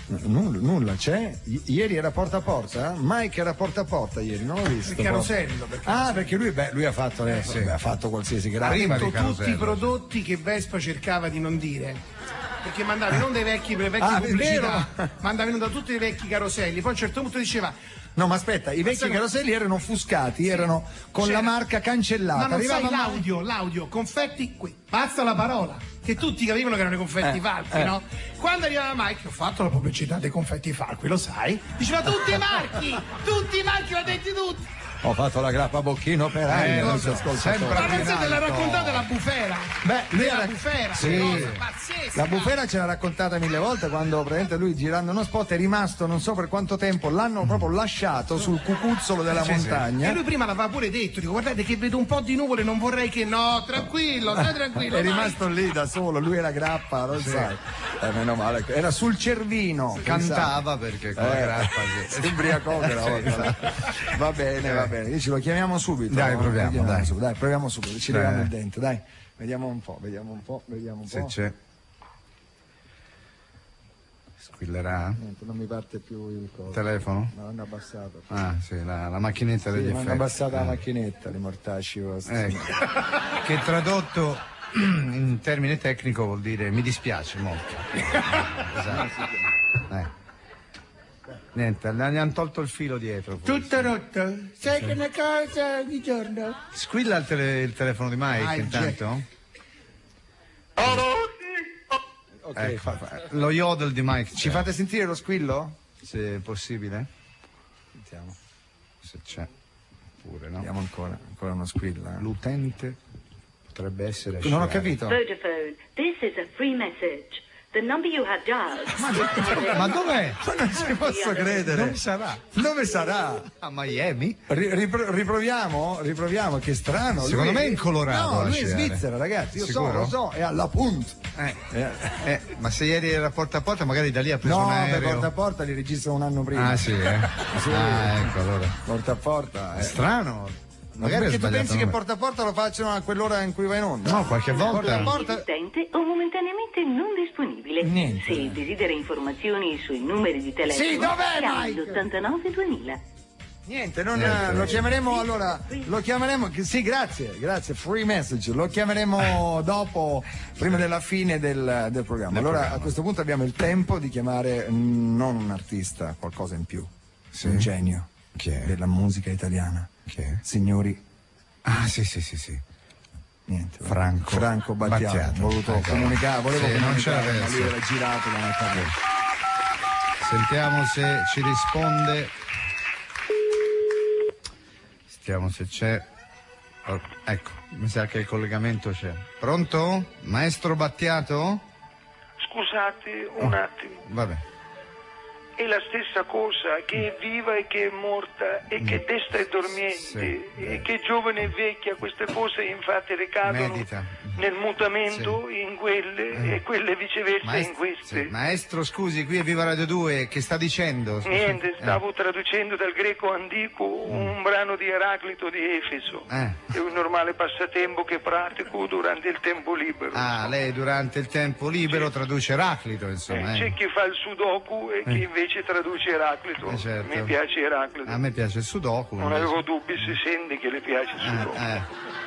nulla. C'è? Ieri era porta a porta? Mike era porta a porta ieri, non l'ho visto. Il carosello. Perché lui ha fatto ha fatto qualsiasi grado. Ha detto tutti i prodotti che Vespa cercava di non dire. Perché mandavi non dei vecchi pubblicità, mandavano da tutti i vecchi caroselli, poi a un certo punto diceva no, ma aspetta, i vecchi caroselli erano offuscati, erano con la marca cancellata. Ma non sai l'audio, confetti qui, basta la parola, che tutti capivano che erano i confetti falchi, no? Quando arrivava Mike, ho fatto la pubblicità dei confetti falchi, lo sai? Diceva tutti i marchi, l'ha detti tutti. Ho fatto la grappa a bocchino per anni, non si ascolta. Ma pensate, l'ha raccontata la bufera. La bufera, la bufera ce l'ha raccontata 1000 volte quando praticamente lui girando uno spot è rimasto non so per quanto tempo, l'hanno proprio lasciato sul cucuzzolo della montagna. E lui prima l'aveva pure detto, dico guardate che vedo un po' di nuvole, non vorrei che tranquillo, stai tranquillo. È rimasto lì da solo, lui è la grappa, non sai. Meno male, era sul Cervino. Cantava perché con la grappa si ubriacò una volta. Va bene. Io ce lo chiamiamo subito. Dai, proviamo, dai, proviamo subito, ci leviamo il dente, dai. Vediamo un po'. Se c'è. Squillerà? Niente, non mi parte più il coso. Telefono? No, hanno abbassato. La macchinetta degli effetti. Hanno abbassato la macchinetta, li mortacci vostri. Che tradotto in termine tecnico vuol dire mi dispiace molto. Esatto. Niente, gli hanno tolto il filo dietro. Forse. Tutto rotto. Sai che una cosa di giorno. Squilla il telefono di Mike intanto? Lo yodel di Mike. Ci fate sentire lo squillo? Se è possibile? Sentiamo. Se c'è. Pure, no? Vediamo ancora uno squillo. L'utente potrebbe essere. Non ho capito. Vodafone, this is a free message. The number you have dialed. Ma dov'è? Ma non ci posso credere. Dove sarà? Dove sarà? A Miami? Riproviamo? Che strano. Secondo me è in Colorado. No, lui è in Svizzera, ragazzi. Io lo so, è alla punta. Ma se ieri era porta a porta, magari da lì ha preso un aereo. No, porta a porta li registra un anno prima. Ah, sì, sì. Ecco, allora. Porta a porta. È strano. Magari perché tu pensi che porta a porta lo facciano a quell'ora in cui va in onda? No, qualche volta. Porta a porta. Assistente o momentaneamente non disponibile. Niente. Se desidera informazioni sui numeri di telefono, sì, dov'è chiami l'89 2000. Niente, lo chiameremo allora, sì, grazie, free message, lo chiameremo dopo, prima della fine del programma. Allora a questo punto abbiamo il tempo di chiamare non un artista, qualcosa in più, un genio della musica italiana. Chi è? Signori. Ah, sì. Niente. Franco Battiato. Volevo comunicare, ma lui era girato da un'altra parte. Sentiamo se ci risponde. Sentiamo se c'è. Ecco, mi sa che il collegamento c'è. Pronto? Maestro Battiato? Scusate un attimo. Vabbè. È la stessa cosa, che è viva e che è morta, e che destra è dormiente, e che giovane e vecchia, queste cose infatti ricadono nel mutamento in quelle e quelle viceversa in queste. Maestro, scusi, qui è Viva Radio 2, che sta dicendo? Niente, stavo traducendo dal greco antico un brano di Eraclito di Efeso. È un normale passatempo che pratico durante il tempo libero. Ah, lei durante il tempo libero traduce Eraclito, insomma. C'è chi fa il sudoku e chi invece traduce Eraclito. Certo. Mi piace Eraclito. A me piace il sudoku. Non avevo dubbi, si sente che le piace il sudoku.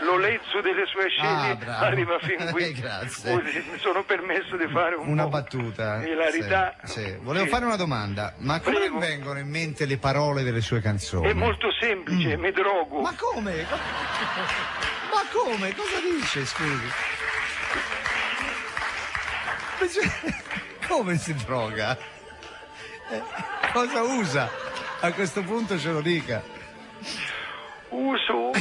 L'olezzo delle sue scene arriva fin qui. Grazie. Mi sono permesso di fare una battuta. Hilarità. Sì. Volevo fare una domanda, ma come vengono in mente le parole delle sue canzoni? È molto semplice, mi drogo. Ma come? Ma come? Cosa dice, scusi? Come si droga? Cosa usa? A questo punto ce lo dica. Uso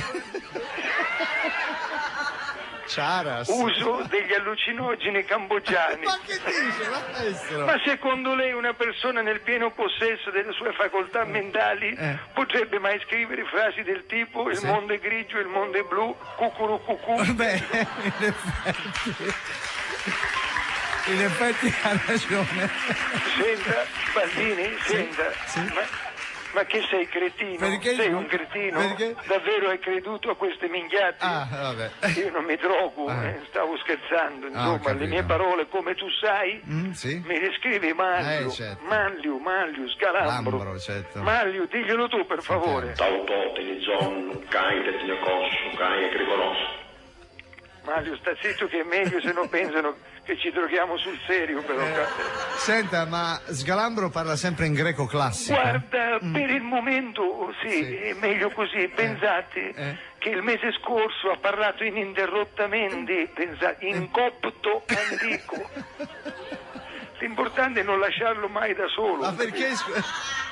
degli allucinogeni cambogiani. Ma che dice, maestro? Ma secondo lei una persona nel pieno possesso delle sue facoltà mentali potrebbe mai scrivere frasi del tipo il mondo è grigio, il mondo è blu, cucuru cucù? Beh, in effetti ha ragione. Senta, Baldini, ma che sei cretino? Perché? Sei un cretino? Perché? Davvero hai creduto a queste minchiate? Vabbè. Io non mi drogo, stavo scherzando, insomma, le mie parole, come tu sai, me le scrivi Manlio, certo. Manlio, Scalambro. Certo. Manlio, diglielo tu per favore. Manlio, sta zitto che è meglio, se no pensano che ci droghiamo sul serio, però. Senta, ma Sgalambro parla sempre in greco classico. Guarda, per il momento sì, è meglio così. Pensate che il mese scorso ha parlato ininterrottamente, in copto antico. L'importante è non lasciarlo mai da solo. Ma perché?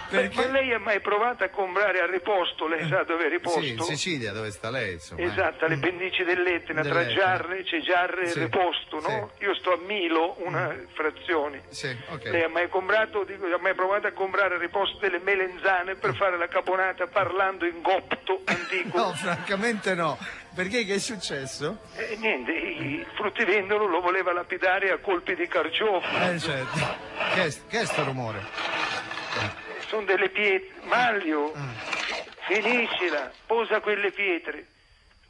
Perché lei ha mai provato a comprare a Riposto? Lei sa dove è Riposto? Sì, in Sicilia, dove sta lei, insomma. Esatto, alle pendici dell'Etna, tra Giarre, c'è Giarre e Riposto, no? Io sto a Milo, una frazione. Lei ha mai provato a comprare a Riposto delle melenzane per fare la caponata parlando in copto antico? No, francamente no. Perché che è successo? Niente, il fruttivendolo lo voleva lapidare a colpi di carciofo. Certo. Che è sto rumore? Sono delle pietre. Maglio, finiscila, posa quelle pietre.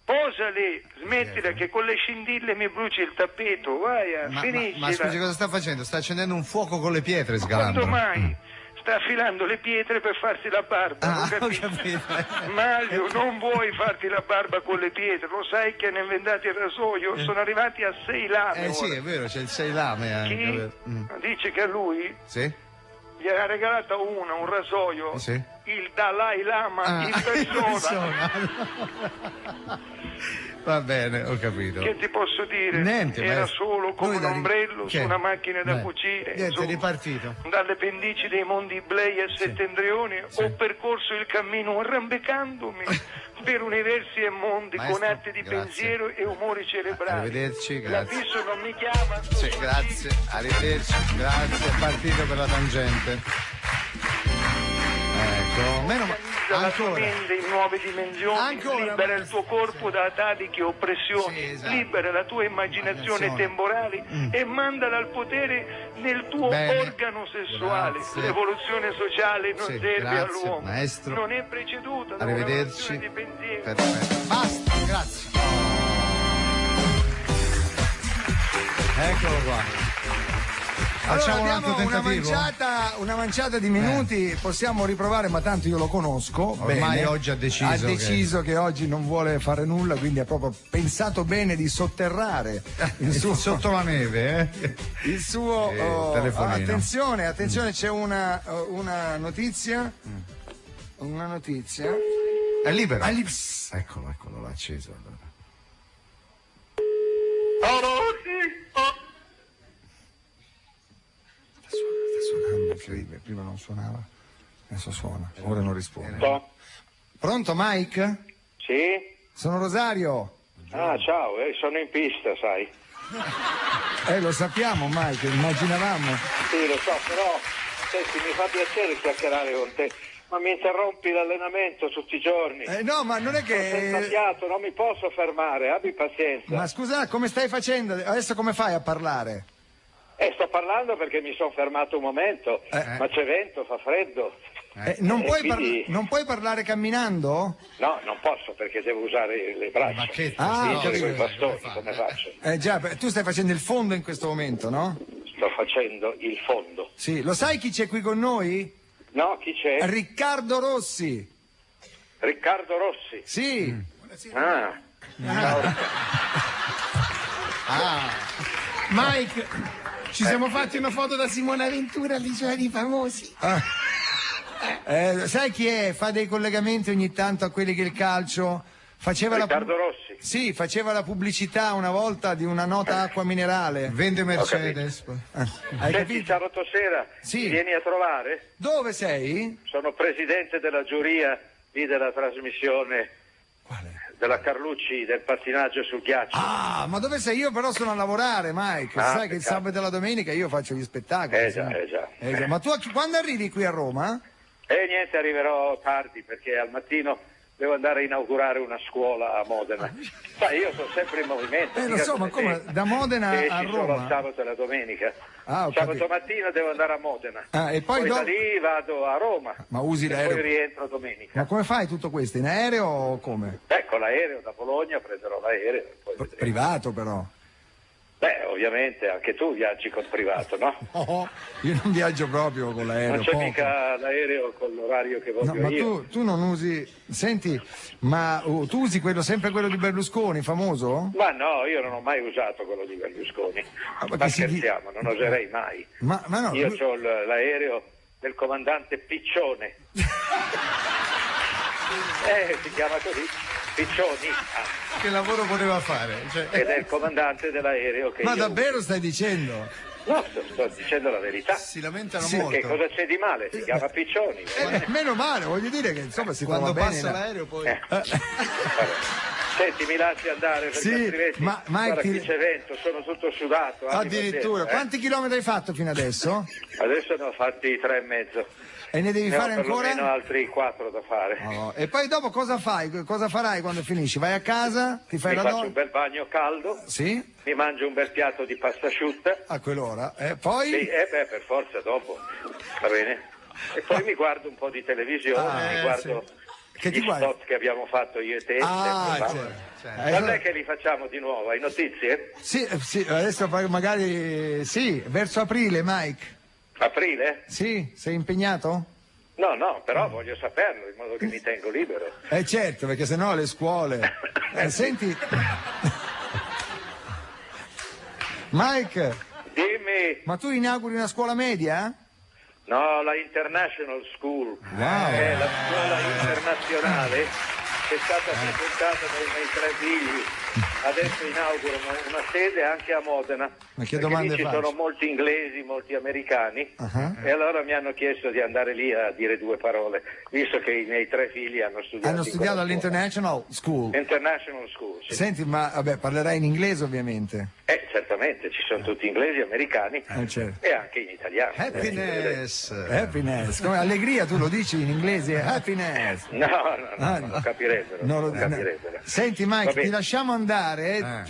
Posale, smettila che con le scintille mi bruci il tappeto, vai, finiscila. Ma scusi, cosa sta facendo? Sta accendendo un fuoco con le pietre, Sgalambro? Quando mai? Sta affilando le pietre per farsi la barba, ho capito. Maglio, non vuoi farti la barba con le pietre, lo sai che hanno inventato il rasoio? Sono arrivati a 6 lame. Sì, è vero, c'è il 6 lame anche. Chi? Dice che a lui? Sì. Gli ha regalata un rasoio, il Dalai Lama in persona. Va bene, ho capito. Che ti posso dire? Niente, era solo come un ombrello su una macchina da cucire. Niente, è ripartito. Dalle pendici dei Monti Iblei a Settentrione ho percorso il cammino arrampicandomi per universi e mondi, con atti di pensiero e umori cerebrali. Arrivederci, grazie. L'avviso non mi chiama. Grazie, arrivederci, grazie, è partito per la tangente. Ecco, meno la tua mente in nuove dimensioni, libera il tuo corpo da atadiche oppressioni, libera la tua immaginazione temporale e mandala al potere nel tuo organo sessuale. L'evoluzione sociale non serve all'uomo, maestro. Non è preceduta da Arrivederci. una di pensiero. Perfetto. Basta, grazie. Eccolo qua. Allora abbiamo una manciata di minuti, possiamo riprovare, ma tanto io lo conosco. Ormai bene. Oggi ha deciso che oggi non vuole fare nulla, quindi ha proprio pensato bene di sotterrare il suo sotto la neve, il suo telefonino. Attenzione, c'è una notizia. Una notizia. È libero. Eccolo, l'ha acceso allora. Sta suonando, incredibile, prima non suonava, adesso suona, ora non risponde. Pronto Mike? Sì? Sono Rosario. Ah, ciao, sono in pista, sai. Lo sappiamo Mike, immaginavamo. Sì, lo so, però senti, mi fa piacere chiacchierare con te. Ma mi interrompi l'allenamento tutti i giorni. No, ma non è che... Sono senza fiato, non mi posso fermare, abbi pazienza. Ma scusa, come stai facendo? Adesso come fai a parlare? Sto parlando perché mi sono fermato un momento, ma c'è vento, fa freddo. Non puoi quindi... parlare camminando? No, non posso perché devo usare le braccia. Con i bastoni, come faccio? Già, tu stai facendo il fondo in questo momento, no? Sto facendo il fondo. Sì, lo sai chi c'è qui con noi? No, chi c'è? Riccardo Rossi. Riccardo Rossi? Sì. Mike, ci siamo fatti una foto da Simona Ventura all'Isola dei Famosi. Sai chi è? Fa dei collegamenti ogni tanto a quelli che il calcio faceva. Riccardo Rossi? Sì, faceva la pubblicità una volta di una nota acqua minerale. Vende Mercedes. Senti, sabato sera vieni a trovare? Dove sei? Sono presidente della giuria lì della trasmissione. Quale? Della Carlucci, del pattinaggio sul ghiaccio. Ma dove sei? Io però sono a lavorare, Mike. Sai che il sabato e la domenica io faccio gli spettacoli. Già. Ma tu quando arrivi qui a Roma? Niente, arriverò tardi perché al mattino devo andare a inaugurare una scuola a Modena. Sai, io sono sempre in movimento. Lo so, ma come? Da Modena a Roma? Solo il sabato e la domenica. Sabato mattina devo andare a Modena. E poi da lì vado a Roma. Ma usi l'aereo? Poi rientro domenica. Ma come fai tutto questo? In aereo o come? Con l'aereo da Bologna prenderò l'aereo. Poi privato però? Ovviamente anche tu viaggi col privato, no? No, io non viaggio proprio con l'aereo. Non c'è mica l'aereo con l'orario che voglio ma io. tu non usi... Senti, ma tu usi sempre quello di Berlusconi, famoso? Ma no, io non ho mai usato quello di Berlusconi. Ma scherziamo, non oserei mai. Ma no, io ho l'aereo del comandante Piccione. Si chiama così, Piccioni. Che lavoro poteva fare? Ed è il comandante dell'aereo che... Ma davvero stai dicendo? No, sto dicendo la verità. Si lamentano molto. Che cosa c'è di male? Si chiama Piccioni. Meno male, voglio dire che insomma si trova bene. Quando passa l'aereo poi... Senti, mi lasci andare perché altrimenti guarda, qui c'è vento, sono tutto sudato. Addirittura, quanti chilometri hai fatto fino adesso? Adesso ne ho fatti 3,5. E ne devi fare ancora? Ne ho altri 4 da fare. E poi dopo cosa fai? Cosa farai quando finisci? Vai a casa? Ti fai faccio un bel bagno caldo. Sì? Mi mangio un bel piatto di pasta asciutta. A quell'ora. Poi? Sì, per forza dopo. Va bene? E poi mi guardo un po' di televisione, mi guardo gli spot che abbiamo fatto io e te. Quando è che li facciamo di nuovo? Hai notizie? Sì, adesso magari verso aprile, Mike. Aprile? Sì, sei impegnato? No, però voglio saperlo in modo che mi tengo libero. Certo, perché sennò le scuole. Senti, Mike. Dimmi. Ma tu inauguri una scuola media? No, la International School. Wow. È la scuola internazionale che è stata frequentata dai miei 3 figli. Adesso inauguro una sede anche a Modena. Ma che domande ci sono molti inglesi, molti americani, e allora mi hanno chiesto di andare lì a dire 2 parole, visto che i miei 3 figli hanno studiato all'International School. International School, sì. Senti, ma parlerai in inglese ovviamente? Certamente, ci sono tutti inglesi, americani certo. e anche in italiano. Happiness. Come allegria tu lo dici in inglese? Happiness. No, non lo capirebbero. Non lo capirebbero. Senti Mike, ti lasciamo andare.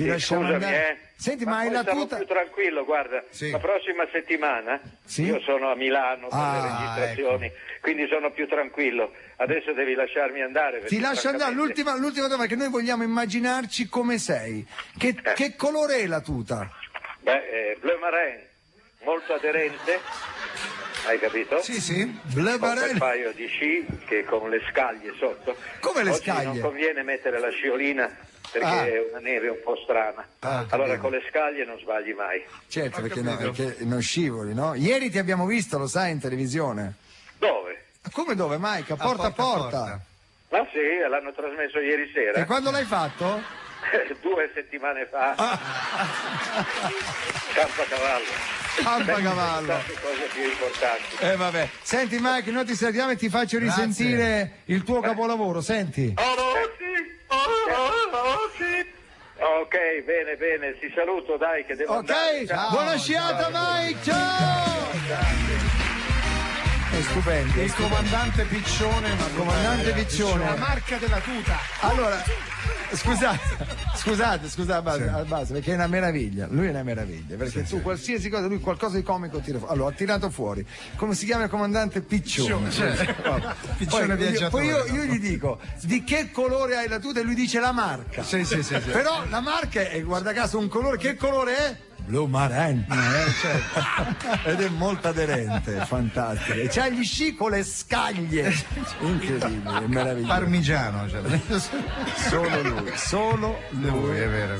Senti, ma hai la tuta? Più tranquillo, guarda, la prossima settimana io sono a Milano per le registrazioni, quindi sono più tranquillo. Adesso devi lasciarmi andare. Ti lascio andare, l'ultima domanda, che noi vogliamo immaginarci come sei. Che colore è la tuta? Bleu marin, molto aderente, hai capito? Sì, bleu marin. Un paio di sci che con le scaglie sotto. Come le scaglie? Non conviene mettere la sciolina perché è una neve un po' strana. Allora con le scaglie non sbagli mai. Certo, perché non scivoli, no? Ieri ti abbiamo visto, lo sai, in televisione. Dove? Come dove, Mike? A porta. Ah sì, l'hanno trasmesso ieri sera. E quando l'hai fatto? 2 settimane fa. Campacavallo. Cose più importanti. Vabbè. Senti Mike, noi ti salutiamo e ti faccio risentire il tuo capolavoro, senti. Ok, bene, ti saluto, dai, che devo andare. Buona sciata, Mike, ciao! stupendi. Il comandante Piccione. Comandante Piccione. La marca della tuta. Allora, scusate al base, perché è una meraviglia. Lui è una meraviglia, perché tu qualsiasi cosa, lui qualcosa di comico tira fuori. Allora, ha tirato fuori. Come si chiama il comandante Piccione? Piccione viaggiatore. Poi io gli dico, di che colore hai la tuta? E lui dice la marca. Sì. Però la marca è, guarda caso, un colore. Che colore è? Blu marente, certo. Ed è molto aderente, fantastico. E c'ha gli sci con le scaglie, incredibile, è meraviglioso. Parmigiano, solo lui, è vero.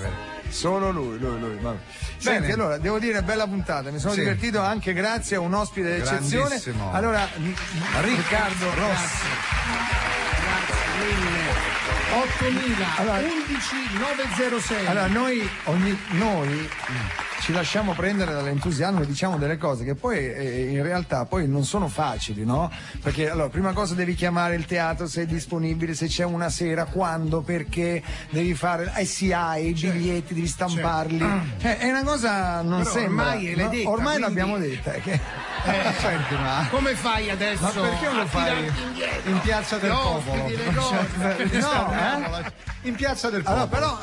Solo lui. Vabbè. Senti, allora, devo dire, bella puntata, mi sono divertito anche grazie a un ospite d'eccezione. Allora, Riccardo Rossi. Grazie mille. 8.000 11.906. Allora noi ci lasciamo prendere dall'entusiasmo e diciamo delle cose che poi in realtà poi non sono facili, no? Perché allora prima cosa devi chiamare il teatro se è disponibile, se c'è una sera, quando, perché devi fare i biglietti, devi stamparli. È una cosa non però sembra. Ormai l'hai detta, ormai quindi... l'abbiamo detta. Senti, ma come fai adesso? Ma perché non lo fai in Piazza del Popolo? In Piazza del Popolo. Allora, però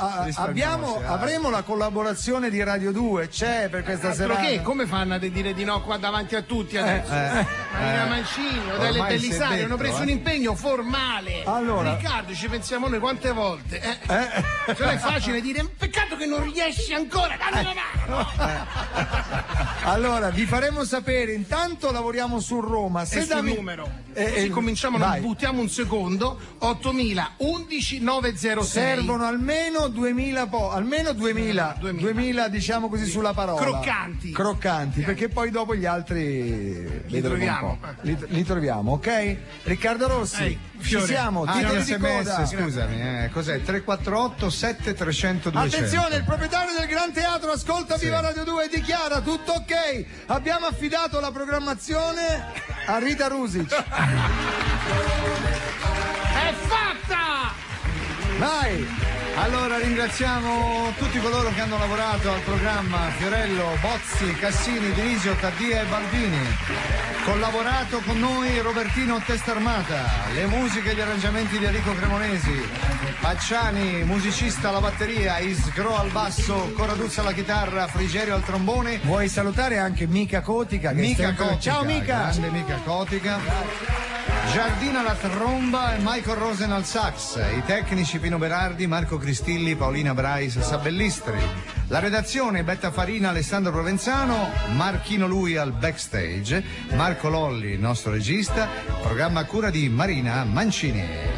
avremo la collaborazione di Radio 2, c'è per questa serata. Perché? Come fanno a dire di no qua davanti a tutti adesso? Marina Mancini o Delle Bellisario hanno preso un impegno formale. Allora, Riccardo, ci pensiamo noi quante volte? Cioè è facile dire peccato che non riesci ancora, dammi una mano. Allora, vi faremo sapere, intanto lavoriamo su Roma. Se sul numero. Così cominciamo, non buttiamo un secondo. 8.000 11.906. Servono almeno 2.000 diciamo così sulla parola. Croccanti, perché poi dopo gli altri li troviamo, ok? Riccardo Rossi, ci siamo, titoli di coda. Scusami, cos'è? 348 7300 200. Attenzione, il proprietario del Gran Teatro ascolta Viva Radio 2 e dichiara tutto ok. Abbiamo affidato la programmazione a Rita Rusic. È fatta! Vai! Allora ringraziamo tutti coloro che hanno lavorato al programma: Fiorello, Bozzi, Cassini, Dinisio, Taddia e Baldini. Collaborato con noi Robertino Testarmata, le musiche e gli arrangiamenti di Enrico Cremonesi, Pacciani, musicista alla batteria, Isgro al basso, Coraduzza alla chitarra, Frigerio al trombone. Vuoi salutare anche Mica Cotica? Ciao Mica! Grande Mica Cotica. Giardina alla tromba e Michael Rosen al sax, i tecnici Pino Berardi, Marco Cristilli, Paolina Brais, Sabellistri, la redazione Betta Farina, Alessandro Provenzano, Marchino Lui al backstage, Marco Lolli, il nostro regista, programma a cura di Marina Mancini.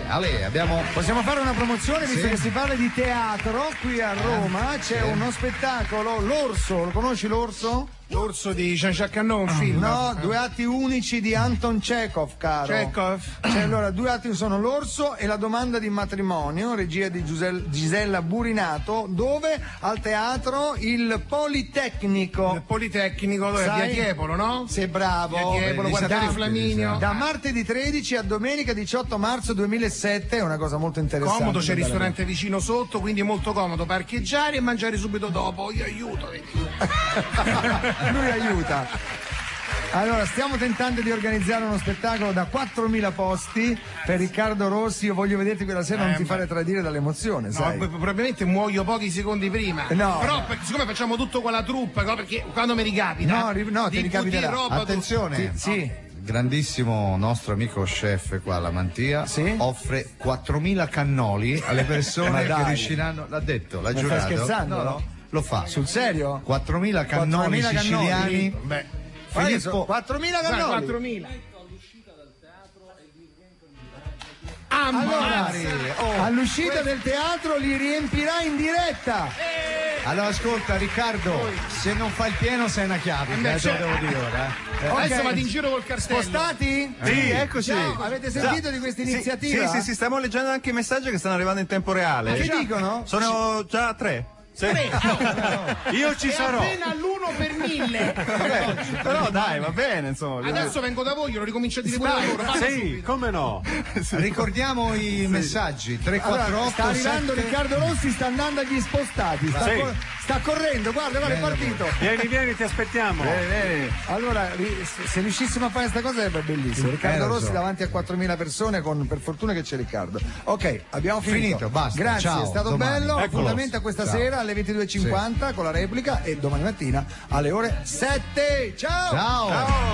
Possiamo fare una promozione visto che si parla di teatro qui a Roma, c'è uno spettacolo, L'Orso, lo conosci L'Orso? L'Orso di Jean-Jacques Hano, un film. No, 2 atti unici di Anton Chekhov, caro. Allora, 2 atti sono L'Orso e La domanda di matrimonio, regia di Gisella Burinato, dove al teatro il Politecnico. Il Politecnico, dove è Via Tiepolo, no? Sei bravo. Via Tiepolo, guardare Flaminio. Da martedì 13 a domenica 18 marzo 2007, è una cosa molto interessante. Comodo, c'è il ristorante vicino sotto, quindi è molto comodo parcheggiare e mangiare subito dopo. Io aiuto, lui aiuta. Allora, stiamo tentando di organizzare uno spettacolo da 4.000 posti per Riccardo Rossi. Io voglio vederti quella sera, non ti fare tradire dall'emozione, sai? Probabilmente muoio pochi secondi prima. No. Però siccome facciamo tutto con la troupe, perché quando mi ricapita ti ricapiterà. Attenzione, grandissimo nostro amico chef qua alla Mantia, offre 4.000 cannoli alle persone che riusciranno. L'ha detto, l'ha giurato. Stai scherzando? No. Lo fa. Sul serio? 4.000 cannoli siciliani. Beh, Filippo, 4.000 cannoli. 4.000. Allora, all'uscita del teatro li riempirà in diretta. Allora ascolta Riccardo, se non fai il pieno sei una chiave, te lo devo dire ora. Adesso vado in giro col cartello. Spostati? Sì, eccoci. Ciao, avete sentito di questa iniziativa? Sì, stiamo leggendo anche i messaggi che stanno arrivando in tempo reale. Che dicono? Sono già 3. Io ci sarò. Appena l'1 per 1000. Però dai, va bene, insomma. Adesso vengo da voi, lo ricomincio a dire pure da loro. Sì, come no? Ricordiamo i messaggi 348. Sta arrivando Riccardo Rossi, sta andando agli spostati. Sta correndo, guarda, è partito. Vieni, ti aspettiamo. Vieni. Allora, se riuscissimo a fare questa cosa sarebbe bellissimo. Riccardo Rossi davanti a 4.000 persone, per fortuna che c'è Riccardo. Ok, abbiamo finito. Basta. Grazie, ciao, è stato domani. bello. Eccolo. Appuntamento a questa sera alle 22.50 con la replica e domani mattina alle ore 7. Ciao! Ciao!